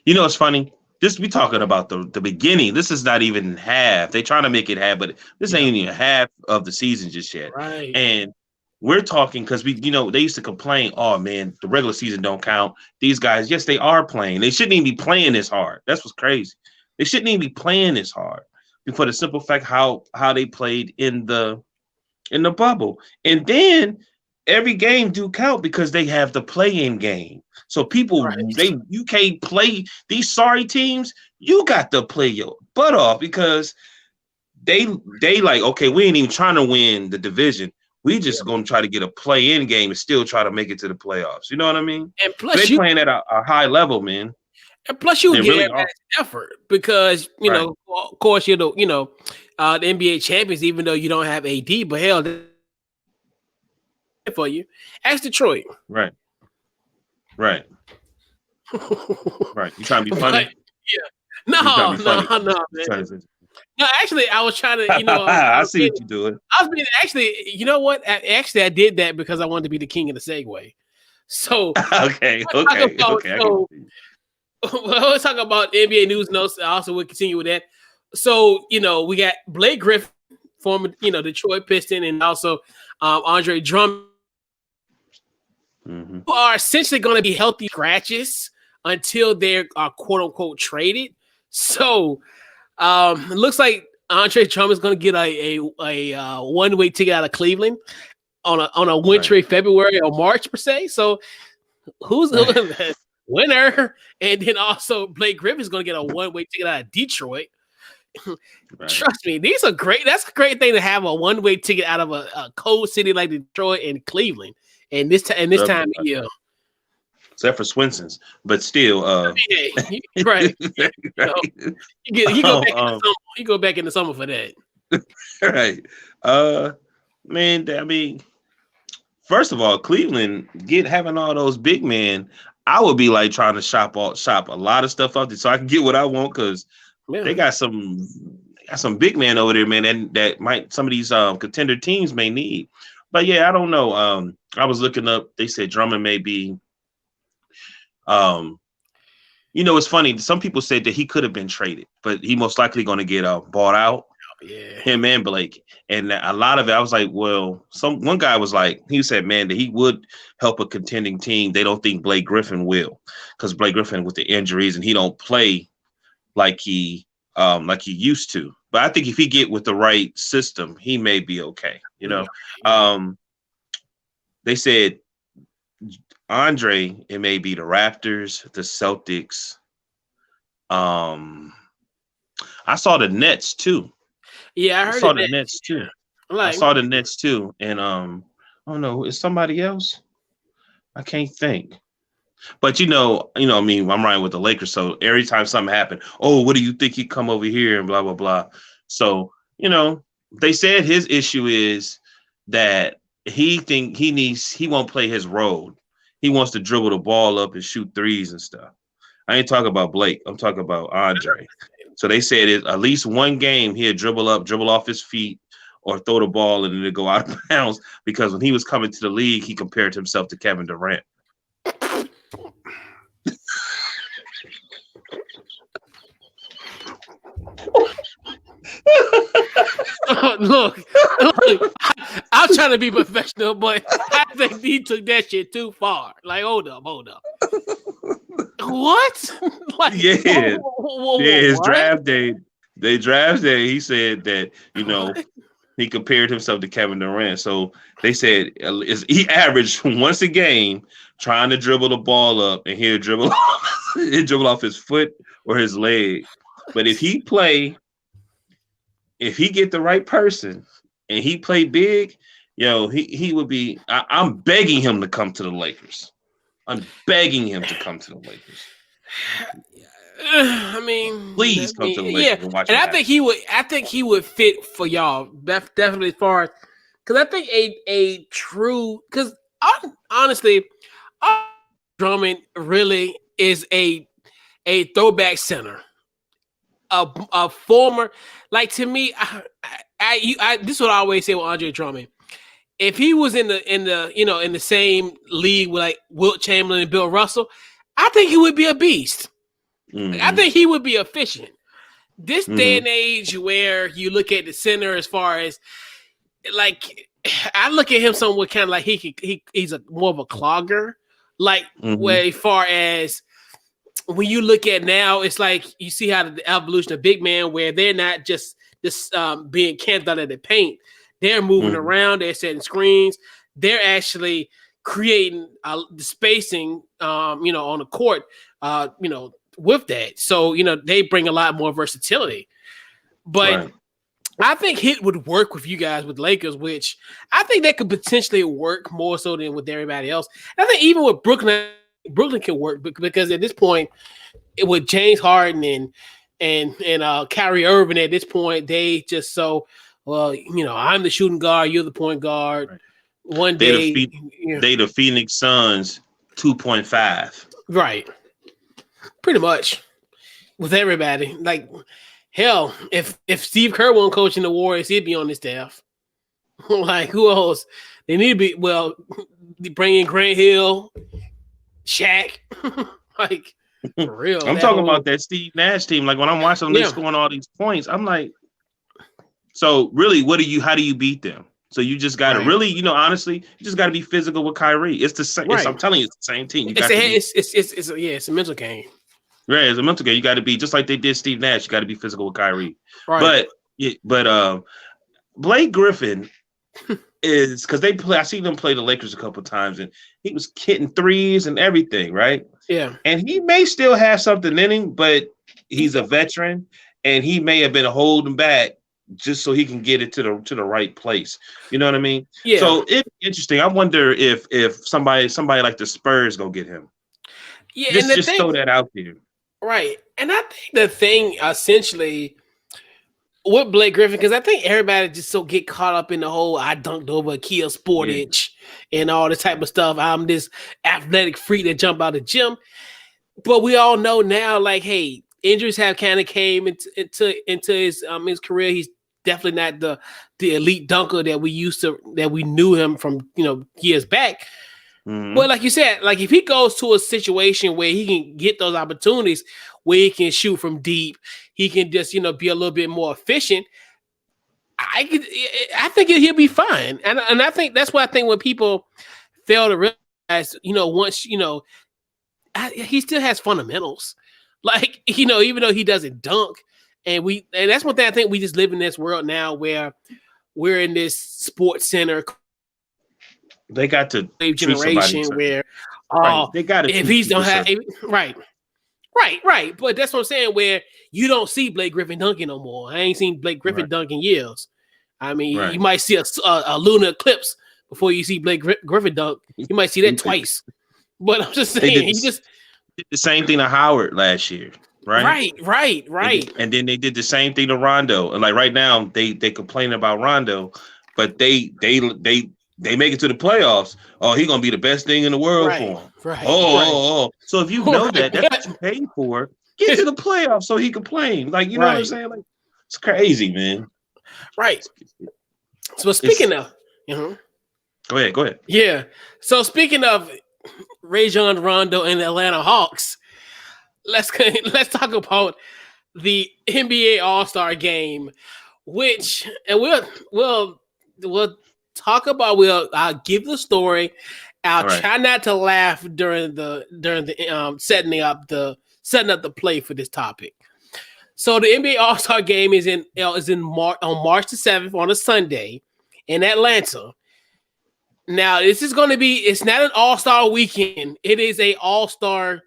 it's funny. This we talking about the beginning. This is not even half. They trying to make it half, but this ain't even half of the season just yet. Right. And we're talking because they used to complain, oh man, the regular season don't count. These guys, yes, they are playing. They shouldn't even be playing this hard. That's what's crazy. They shouldn't even be playing this hard, for the simple fact how they played in the bubble. And then every game do count because they have the play-in game. So people, you can't play these sorry teams. You got to play your butt off, because they like, okay, we ain't even trying to win the division. We just gonna try to get a play-in game and still try to make it to the playoffs. You know what I mean? And plus, they're playing at a high level, man. And plus, you get really effort because of course, the NBA champions, even though you don't have AD. But hell, for you, ask Detroit. Right. Right. You trying to be funny? But, yeah. No, man. No, actually, I was trying to, I see what you're doing. I was being actually, you know what? Actually, I did that because I wanted to be the king of the segue. So okay. Well, let's talk about NBA news notes. I also will continue with that. So, we got Blake Griffin, former, Detroit Piston, and also Andre Drummond, who are essentially going to be healthy scratches until they're quote unquote traded. So it looks like Andre Drummond is going to get a one-way ticket out of Cleveland on a wintry February or March per se. So who's the winner? And then also Blake Griffin is going to get a one-way ticket out of Detroit. Trust me, these are great. That's a great thing to have a one-way ticket out of a cold city like Detroit and Cleveland. And this time of year. Except for Swenson's, but still, right. You go back in the summer for that. Right. Man, I mean, first of all, Cleveland having all those big men, I would be like trying to shop a lot of stuff up there so I can get what I want, because they got some big men over there, man, that might some of these contender teams may need. But yeah, I don't know. I was looking up, they said Drummond may be it's funny. Some people said that he could have been traded, but he most likely going to get bought out. Yeah, him and Blake, and a lot of it, I was like, well, one guy was like, he said, man, that he would help a contending team. They don't think Blake Griffin will, because Blake Griffin with the injuries and he don't play like he used to. But I think if he get with the right system, he may be okay. They said Andre, it may be the Raptors, the Celtics. I saw the Nets too. Yeah, I saw the Nets too. I saw the Nets too, and I don't know, is somebody else? I can't think. But I mean, I'm riding with the Lakers, so every time something happened, what do you think he'd come over here and blah blah blah. So they said his issue is that he won't play his role. He wants to dribble the ball up and shoot threes and stuff. I ain't talking about Blake. I'm talking about Andre. So they said at least one game he'd dribble off his feet, or throw the ball and then it'd go out of bounds, because when he was coming to the league, he compared himself to Kevin Durant. Look, I'm trying to be professional, but I think he took that shit too far. Like, hold up. What? Like, his draft day. They drafted. He said that he compared himself to Kevin Durant. So they said he averaged once a game trying to dribble the ball up, and he'll dribble off his foot or his leg. But if he get the right person and he play big, he would be. I'm begging him to come to the Lakers. I'm begging him to come to the Lakers. I mean, please come to the Lakers and watch. And I think he would fit for y'all. Definitely, as far as, because I think a true, because honestly, Drummond really is a throwback center. A former, like, to me, I this is what I always say with Andre Drummond. If he was in the same league with like Wilt Chamberlain and Bill Russell, I think he would be a beast. Mm-hmm. I think he would be efficient. This day and age where you look at the center, as far as, like, I look at him somewhat kind of like he's more of a clogger. Like, where as far as when you look at now, it's like you see how the evolution of big man, where they're not just being camped out of the paint. They're moving around. They're setting screens. They're actually creating the spacing, on the court, with that. So, they bring a lot more versatility. But I think Hit would work with you guys with Lakers, which I think that could potentially work more so than with everybody else. I think even with Brooklyn can work, because at this point, with James Harden and Kyrie Irving at this point, they just I'm the shooting guard, you're the point guard. Right. One day, they the Phoenix Suns 2.5. Right. Pretty much with everybody. Like, hell, if Steve Kerr wasn't coaching the Warriors, he'd be on the staff. Like, who else? They need to be, bring in Grant Hill, Shaq. Like, for real. I'm talking about that Steve Nash team. Like, when I'm watching them, they scoring all these points. I'm like, so really, how do you beat them? So you just got to really, honestly, you just got to be physical with Kyrie. It's the same. I'm telling you, it's the same team. It's a mental game. Right, it's a mental game. You got to be just like they did Steve Nash. You got to be physical with Kyrie. Right. But Blake Griffin is because they play. I seen them play the Lakers a couple of times, and he was hitting threes and everything. Right. Yeah. And he may still have something in him, but he's a veteran, and he may have been holding back just so he can get it to the right place. You know what I mean? Yeah. So it's interesting. I wonder if somebody like the Spurs go get him. Yeah. Just throw that out there. Right. And I think the thing essentially with Blake Griffin, because I think everybody just so get caught up in the whole I dunked over Kia Sportage and all this type of stuff. I'm this athletic freak that jump out of the gym. But we all know now, like, hey, injuries have kind of came into his career. He's definitely not the elite dunker that we knew him from years back. Mm-hmm. But like you said, like if he goes to a situation where he can get those opportunities where he can shoot from deep, he can just be a little bit more efficient. I think he'll be fine, and I think that's what I think when people fail to realize, once he still has fundamentals. Like, even though he doesn't dunk, and that's one thing I think we just live in this world now where we're in this sports center. They got to generation where they got to if he's don't have right. But that's what I'm saying. Where you don't see Blake Griffin dunking no more. I ain't seen Blake Griffin dunk in years. I mean, you might see a lunar eclipse before you see Blake Griffin dunk. You might see that twice. But I'm just saying, he just did the same thing to Howard last year. Right. And then they did the same thing to Rondo. And like right now, they complain about Rondo, but they make it to the playoffs. Oh, he's gonna be the best thing in the world for him. Oh. So if you know that's what you paid for, get to the playoffs so he can play. Like, you know what I'm saying? Like, it's crazy, man. Right. So speaking of, go ahead. Yeah. So speaking of Rajon Rondo and the Atlanta Hawks, let's talk about the NBA All-Star Game, which, and we'll talk about. I'll give the story. I'll try not to laugh during the setting up the play for this topic. So the NBA All-Star Game is on March the 7th on a Sunday in Atlanta. Now this is going to be. It's not an All-Star weekend. It is a All-Star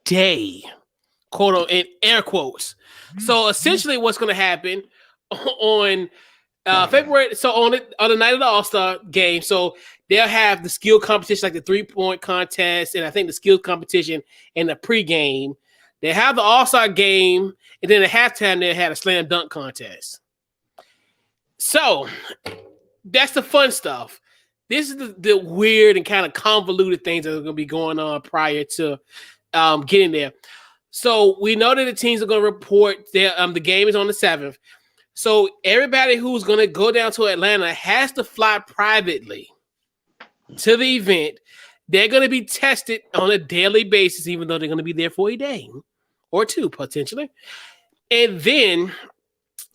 day, quote in air quotes. So essentially, what's going to happen on February? So on the night of the All-Star Game, so they'll have the skill competition, like the 3-point contest, and I think the skill competition and the pregame. They have the All-Star Game, and then at halftime they had a slam dunk contest. So that's the fun stuff. This is the weird and kind of convoluted things that are going to be going on prior to getting there. So we know that the teams are going to report the game is on the 7th. So everybody who's going to go down to Atlanta has to fly privately to the event. They're going to be tested on a daily basis, even though they're going to be there for a day or two potentially. And then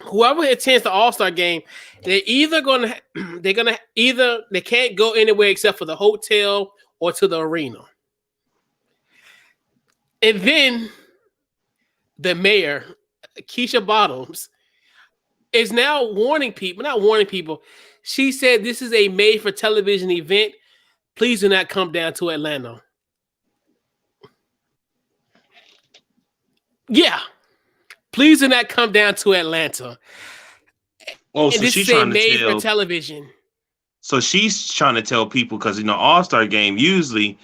whoever attends the All-Star Game, they can't go anywhere except for the hotel or to the arena. And then the mayor, Keisha Bottoms, is now not warning people. She said this is a made-for-television event. Please do not come down to Atlanta. Yeah. Please do not come down to Atlanta. Oh, so she's trying to made for television. So she's trying to tell people because All-Star Game usually,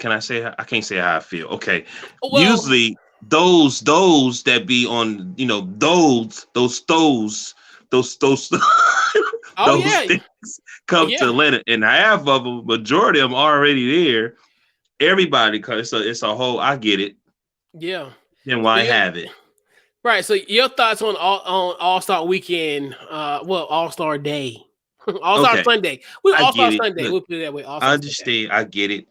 I can't say how I feel. Okay, well, usually those that be on, you know, those those those Oh yeah, things come to yeah, Atlanta, and half of them, majority of them already there. Everybody, cause it's a whole. I get it. yeah. Then So why you have it? right. So your thoughts on All Star Weekend? Well, All Star Day, All Star Okay, Sunday. We I All Star get it. Sunday. Look, We'll put it that way. All I Star Sunday. understand. I get it.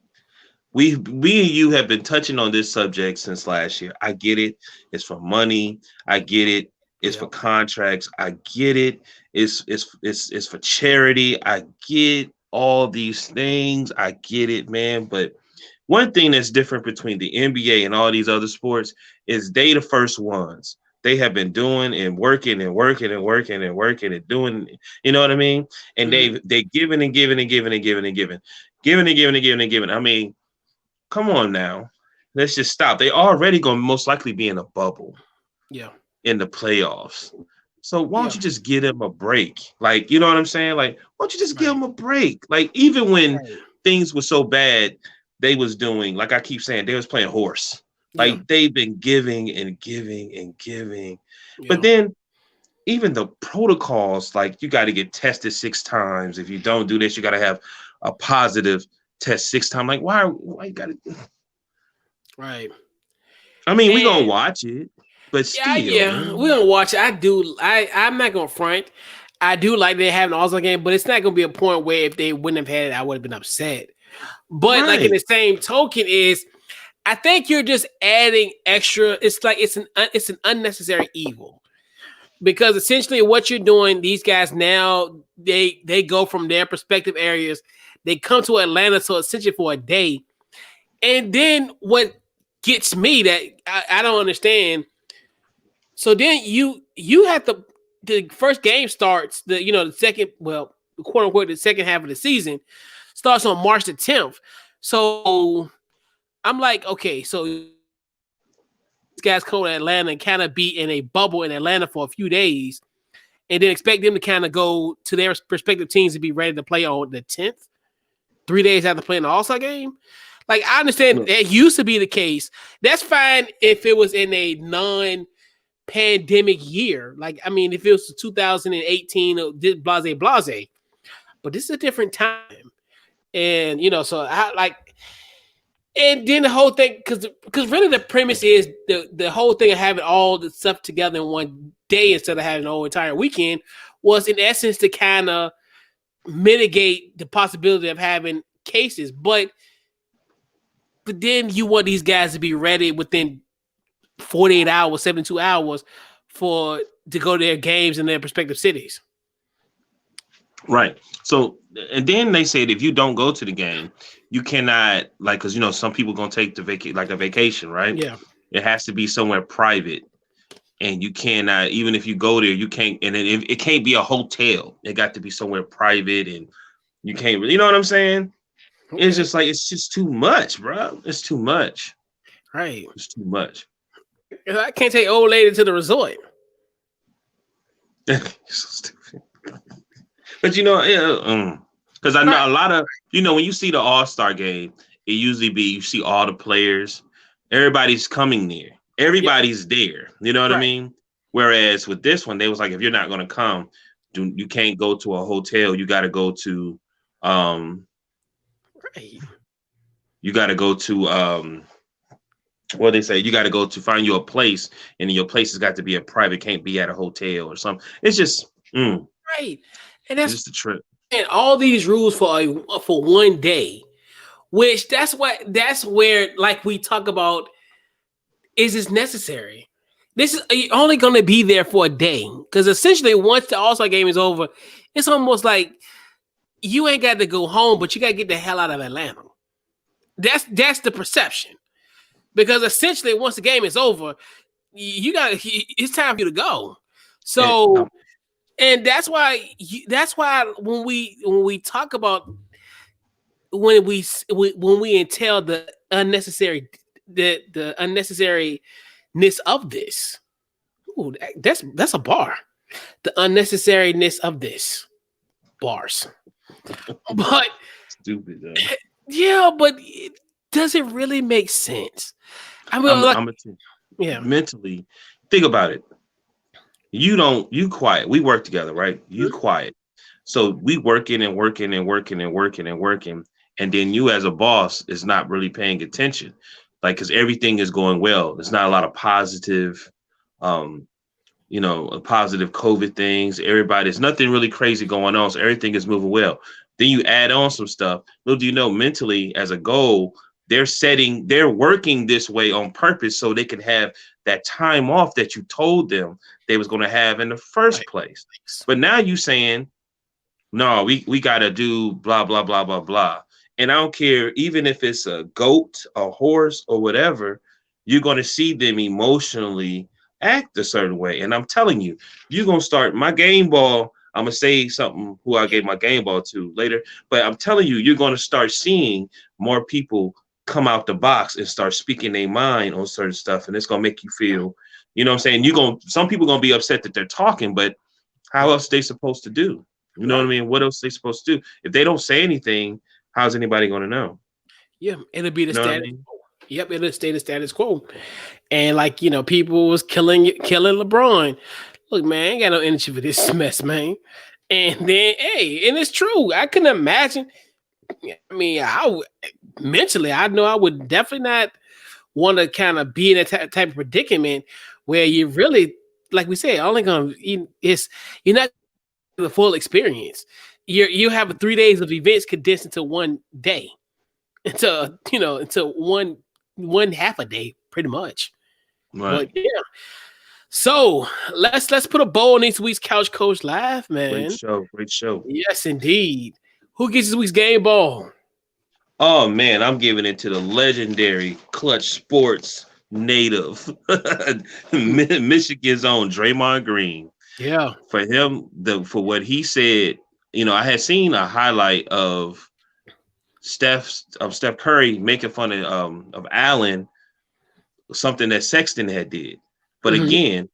We and you have been touching on this subject since last year. I get it. It's for money. I get it. It's for Yep. contracts. I get it. It's for charity. I get all these things. I get it, man. But one thing that's different between the NBA and all these other sports is they the first ones. They have been doing and working and working and working and working and doing, you know what I mean? And Mm-hmm. they giving and giving and giving and giving and giving, giving and giving and giving and giving. I mean, come on now. Let's just stop. They already gonna most likely be in a bubble Yeah. in the playoffs. So why don't Yeah. you just give them a break? Like, you know what I'm saying? Like, why don't you just give Right. them a break? Like, even when Right. things were so bad, they was doing, like I keep saying, they was playing horse. Yeah. Like they've been giving and giving and giving. But Yeah. then even the protocols, like you got to get tested 6 times. If you don't do this, you got to have a positive test 6 times. Like, why you gotta Right. I mean, we gonna And watch it, but yeah, still, yeah, we're man. gonna watch it. I do. I'm not gonna front. I do like they have an All-Star game, but it's not gonna be a point where if they wouldn't have had it, I would have been upset. But like in Right. the same token, is I think you're just adding extra. It's like it's an unnecessary evil because essentially what you're doing, these guys now they go from their respective areas, they come to Atlanta, so essentially for a day, and then what gets me that I don't understand. So then you have to the first game starts the second quote unquote the second half of the season starts on March the 10th. So I'm like, okay, so these guys come to Atlanta and kind of be in a bubble in Atlanta for a few days, and then expect them to kind of go to their respective teams to be ready to play on the 10th, 3 days after playing the All-Star game. Like I understand Look, that used to be the case. That's fine if it was in a non-pandemic year. Like I mean, if it was 2018 or blase, but this is a different time, and so I like. And then the whole thing, because really the premise is the whole thing of having all the stuff together in one day instead of having the whole entire weekend was in essence to kind of mitigate the possibility of having cases. But then you want these guys to be ready within 48 hours, 72 hours to go to their games in their respective cities. right. So, and then they said if you don't go to the game, you cannot, like, because some people gonna take the like a vacation, right? Yeah. It has to be somewhere private, and you cannot, even if you go there, you can't, and it can't be a hotel. It got to be somewhere private, and you can't. You know what I'm saying? Okay. It's just like it's just too much, bro. It's too much. Right. It's too much. I can't take old lady to the resort. So stupid. But because I know a lot of when you see the All-Star game, it usually be you see all the players, everybody's coming there, everybody's there. You know what I mean? Whereas with this one, they was like, if you're not gonna come, you can't go to a hotel. You got to go to, you got to go to what they say, you got to go to find you a place, and your place has got to be a private, can't be at a hotel or something. It's just right, and that's just a trip. And all these rules for one day, which that's where like we talk about, is this necessary? This is only going to be there for a day because essentially once the All-Star game is over, it's almost like you ain't got to go home, but you got to get the hell out of Atlanta. That's the perception, because essentially once the game is over, it's time for you to go. So. And that's why when we talk about when we entail the unnecessary the unnecessariness of this. Ooh, that's a bar. The unnecessariness of this bars. But stupid though. Yeah, but does it really make sense? I mean, Yeah. mentally, think about it. You quiet. We work together, right? You quiet. So we working and working and working and working and working. And then you as a boss is not really paying attention. Like, because everything is going well. There's not a lot of positive, um, positive COVID things. There's nothing really crazy going on. So everything is moving well. Then you add on some stuff. Little do you know, mentally as a goal, they're working this way on purpose so they can have that time off that you told them they was going to have in the first place. But now you saying, no, we got to do blah, blah, blah, blah, blah. And I don't care, even if it's a goat, a horse, or whatever, you're going to see them emotionally act a certain way. And I'm telling you, you're going to start my game ball. I'm going to say something who I gave my game ball to later, but I'm telling you, you're going to start seeing more people come out the box and start speaking their mind on certain stuff. And it's going to make you feel, you know what I'm saying? Some people going to be upset that they're talking, but how else they supposed to do? You know what I mean? What else they supposed to do? If they don't say anything, how's anybody going to know? Yeah, it'll be the You know what I status mean? quo. Yep, it'll stay the status quo. And like, people was killing LeBron. Look, man, I ain't got no energy for this mess, man. And then, hey, and it's true. I couldn't imagine. I mean, mentally, I know I would definitely not want to kind of be in that type of predicament where you really, like we said, only gonna you're not the full experience. You have 3 days of events condensed into one day, into one half a day, pretty much. Right. But yeah. So let's put a bow on this week's Couch Coach Live, man. Great show. Yes, indeed. Who gets this week's game ball? Oh man, I'm giving it to the legendary Clutch Sports native, Michigan's own Draymond Green. Yeah. For him, for what he said, I had seen a highlight of Steph Curry making fun of Allen, something that Sexton had did. But again,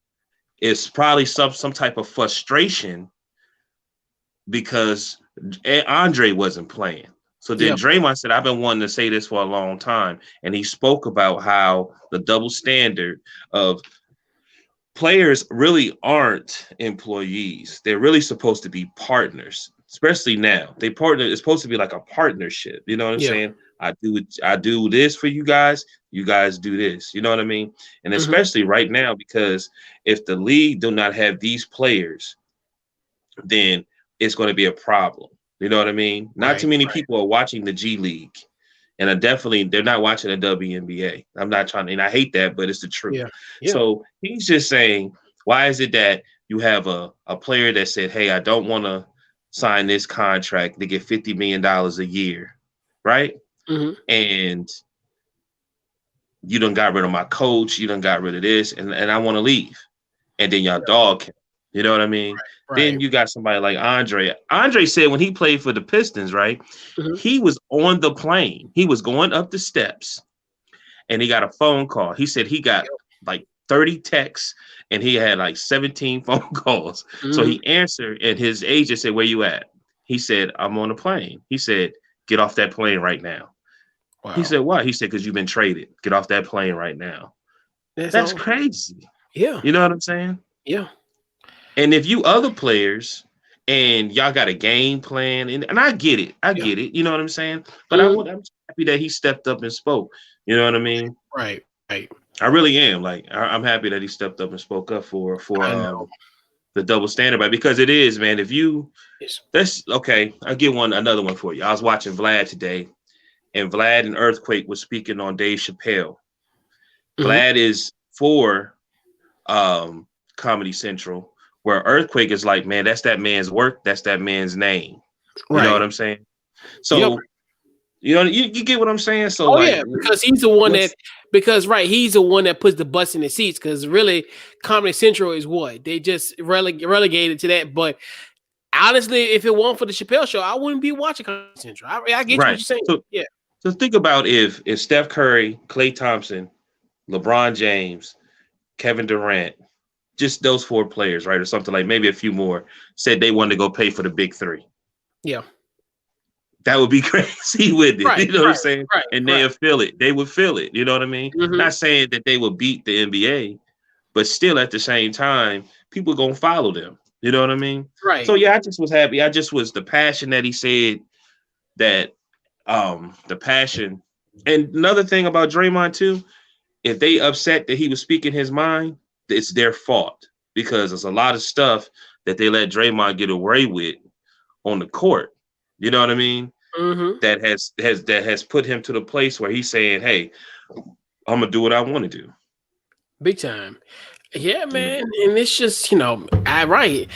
it's probably some type of frustration because Andre wasn't playing. So then Draymond said, I've been wanting to say this for a long time. And he spoke about how the double standard of players really aren't employees. They're really supposed to be partners, especially now. It's supposed to be like a partnership. You know what I'm saying? I do this for you guys do this. You know what I mean? And especially right now, because if the league do not have these players, then it's going to be a problem. You know what I mean? Not too many people are watching the G League, and they're not watching the WNBA. I'm not trying to, and I hate that, but it's the truth. Yeah. So he's just saying, why is it that you have a player that said, hey, I don't want to sign this contract to get $50 million a year, right? And you done got rid of my coach, you done got rid of this, and I want to leave. And then y'all dog him. You know what I mean? Then you got somebody like Andre. Andre said when he played for the Pistons, right? He was on the plane. He was going up the steps and he got a phone call. He said he got like 30 texts and he had like 17 phone calls. So he answered and his agent said, where you at? He said, I'm on the plane. He said, get off that plane right now. Wow. He said, why? He said, because you've been traded. Get off that plane right now. That's crazy. Yeah. You know what I'm saying? Yeah. And if you other players and y'all got a game plan, and I get it. I get it. You know what I'm saying? But I'm happy that he stepped up and spoke. You know what I mean? Right. I really am. Like, I'm happy that he stepped up and spoke up for the double standard, because it is, man. That's okay. I'll get another one for you. I was watching Vlad today, and Vlad and Earthquake was speaking on Dave Chappelle. Vlad is for Comedy Central, where Earthquake is like, man, that's that man's work. That's that man's name. You know what I'm saying? So, you get what I'm saying? So, because he's the one he's the one that puts the butts in the seats. Because really, Comedy Central is what they just relegated to that. But honestly, if it weren't for the Chappelle Show, I wouldn't be watching Comedy Central. I get what you're saying. So think about if Steph Curry, Klay Thompson, LeBron James, Kevin Durant, just those 4 players, right? Or something like maybe a few more said they wanted to go pay for the big 3. Yeah. That would be crazy, wouldn't it? Right, You know what I'm saying? right, And right. they'll feel it. They would feel it. You know what I mean? Mhm. Not saying that they would beat the NBA, but still at the same time, people gonna follow them. You know what I mean? Right. So yeah, I just was happy. I just was the passion that he said that the passion. And another thing about Draymond too, if they upset that he was speaking his mind, it's their fault because there's a lot of stuff that they let Draymond get away with on the court. You know what I mean? Mhm. That has put him to the place where he's saying, "Hey, I'm gonna do what I want to do." Big time. Yeah, man. And it's just, right.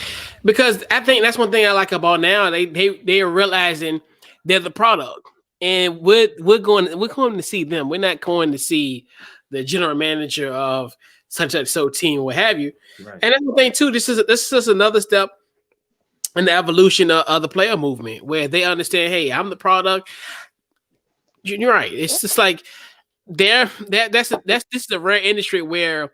Because I think that's one thing I like about now. They are realizing they're the product. And we're going to see them. We're not going to see the general manager of such and so team, what have you. Right. And that's the thing too. This is another step in the evolution of the player movement where they understand, hey, I'm the product. You're right. It's just like this is a rare industry where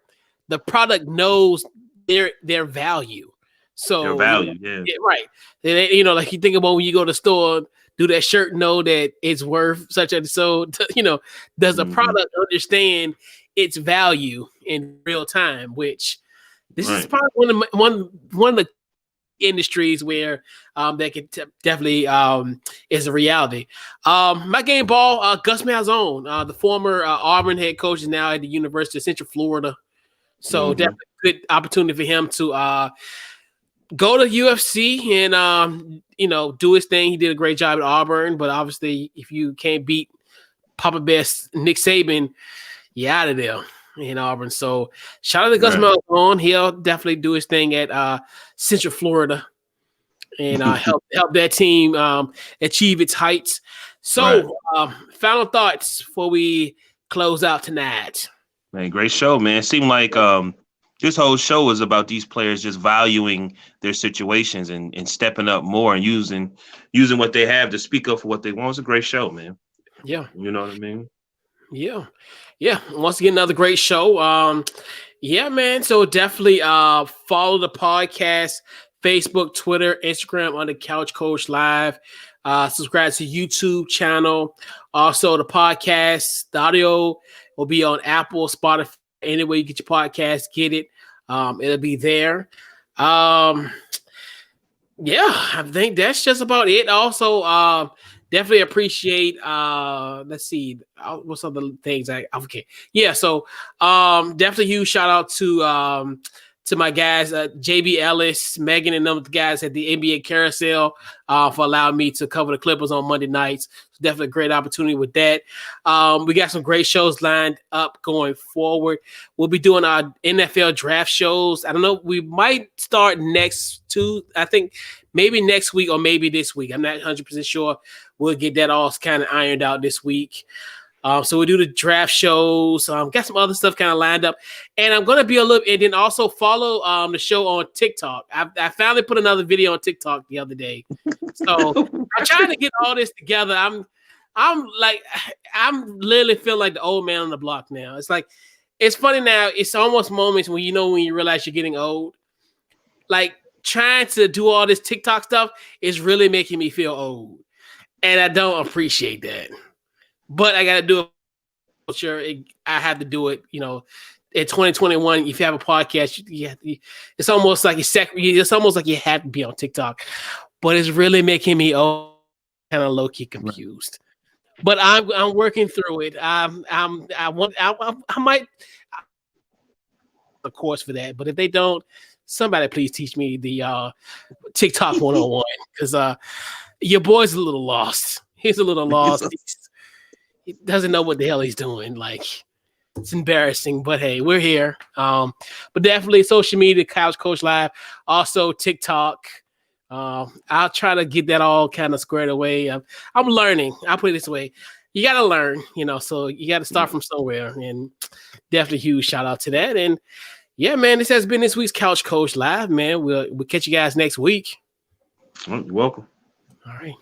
the product knows their value. So Their value, yeah. right. Like you think about when you go to the store, do that shirt know that it's worth such and so? Does the product understand its value in real time? Which this is probably one of the industries where that could definitely is a reality. My game ball, Gus Malzahn, the former Auburn head coach, is now at the University of Central Florida. So definitely good opportunity for him to go to UFC and do his thing. He did a great job at Auburn, but obviously if you can't beat Papa Bear's Nick Saban, you're out of there in Auburn. So shout out to Gus Malzahn. He'll definitely do his thing at Central Florida and help that team achieve its heights. So final thoughts before we close out tonight. Man, great show, man. It seemed like this whole show is about these players just valuing their situations and stepping up more and using what they have to speak up for what they want. It's a great show, man. Yeah. You know what I mean? Yeah. Yeah. Once again, another great show. Yeah, man. So definitely follow the podcast, Facebook, Twitter, Instagram on the Couch Coach Live. Subscribe to YouTube channel. Also, the podcast, the audio will be on Apple, Spotify, anywhere you get your podcast, get it. It'll be there. Yeah, I think that's just about it. Also, definitely appreciate let's see what's other things okay. Yeah, so definitely huge shout out to my guys, JB Ellis, Megan, and them guys at the NBA Carousel for allowing me to cover the Clippers on Monday nights. So definitely a great opportunity with that. We got some great shows lined up going forward. We'll be doing our NFL draft shows. I don't know. We might start I think maybe next week or maybe this week. I'm not 100% sure. We'll get that all kind of ironed out this week. So we do the draft shows. Got some other stuff kind of lined up, and I'm gonna be and then also follow the show on TikTok. I finally put another video on TikTok the other day, so I'm trying to get all this together. I'm literally feel like the old man on the block now. It's like it's funny now. It's almost moments when you realize you're getting old. Like trying to do all this TikTok stuff is really making me feel old, and I don't appreciate that. But I got to do it. Sure, I have to do it. In 2021, if you have a podcast, it's almost like you have to be on TikTok. But it's really making me kind of low key confused. But I'm working through it. I might a course for that. But if they don't, somebody please teach me the TikTok 101 because your boy's a little lost. He's a little lost. He doesn't know what the hell he's doing. Like, it's embarrassing, but hey, we're here. But definitely social media, Couch Coach Live, also TikTok. I'll try to get that all kind of squared away. I'm learning. I'll put it this way. You got to learn, so you got to start from somewhere. And definitely huge shout out to that. And yeah, man, this has been this week's Couch Coach Live, man. We'll catch you guys next week. You're welcome. All right.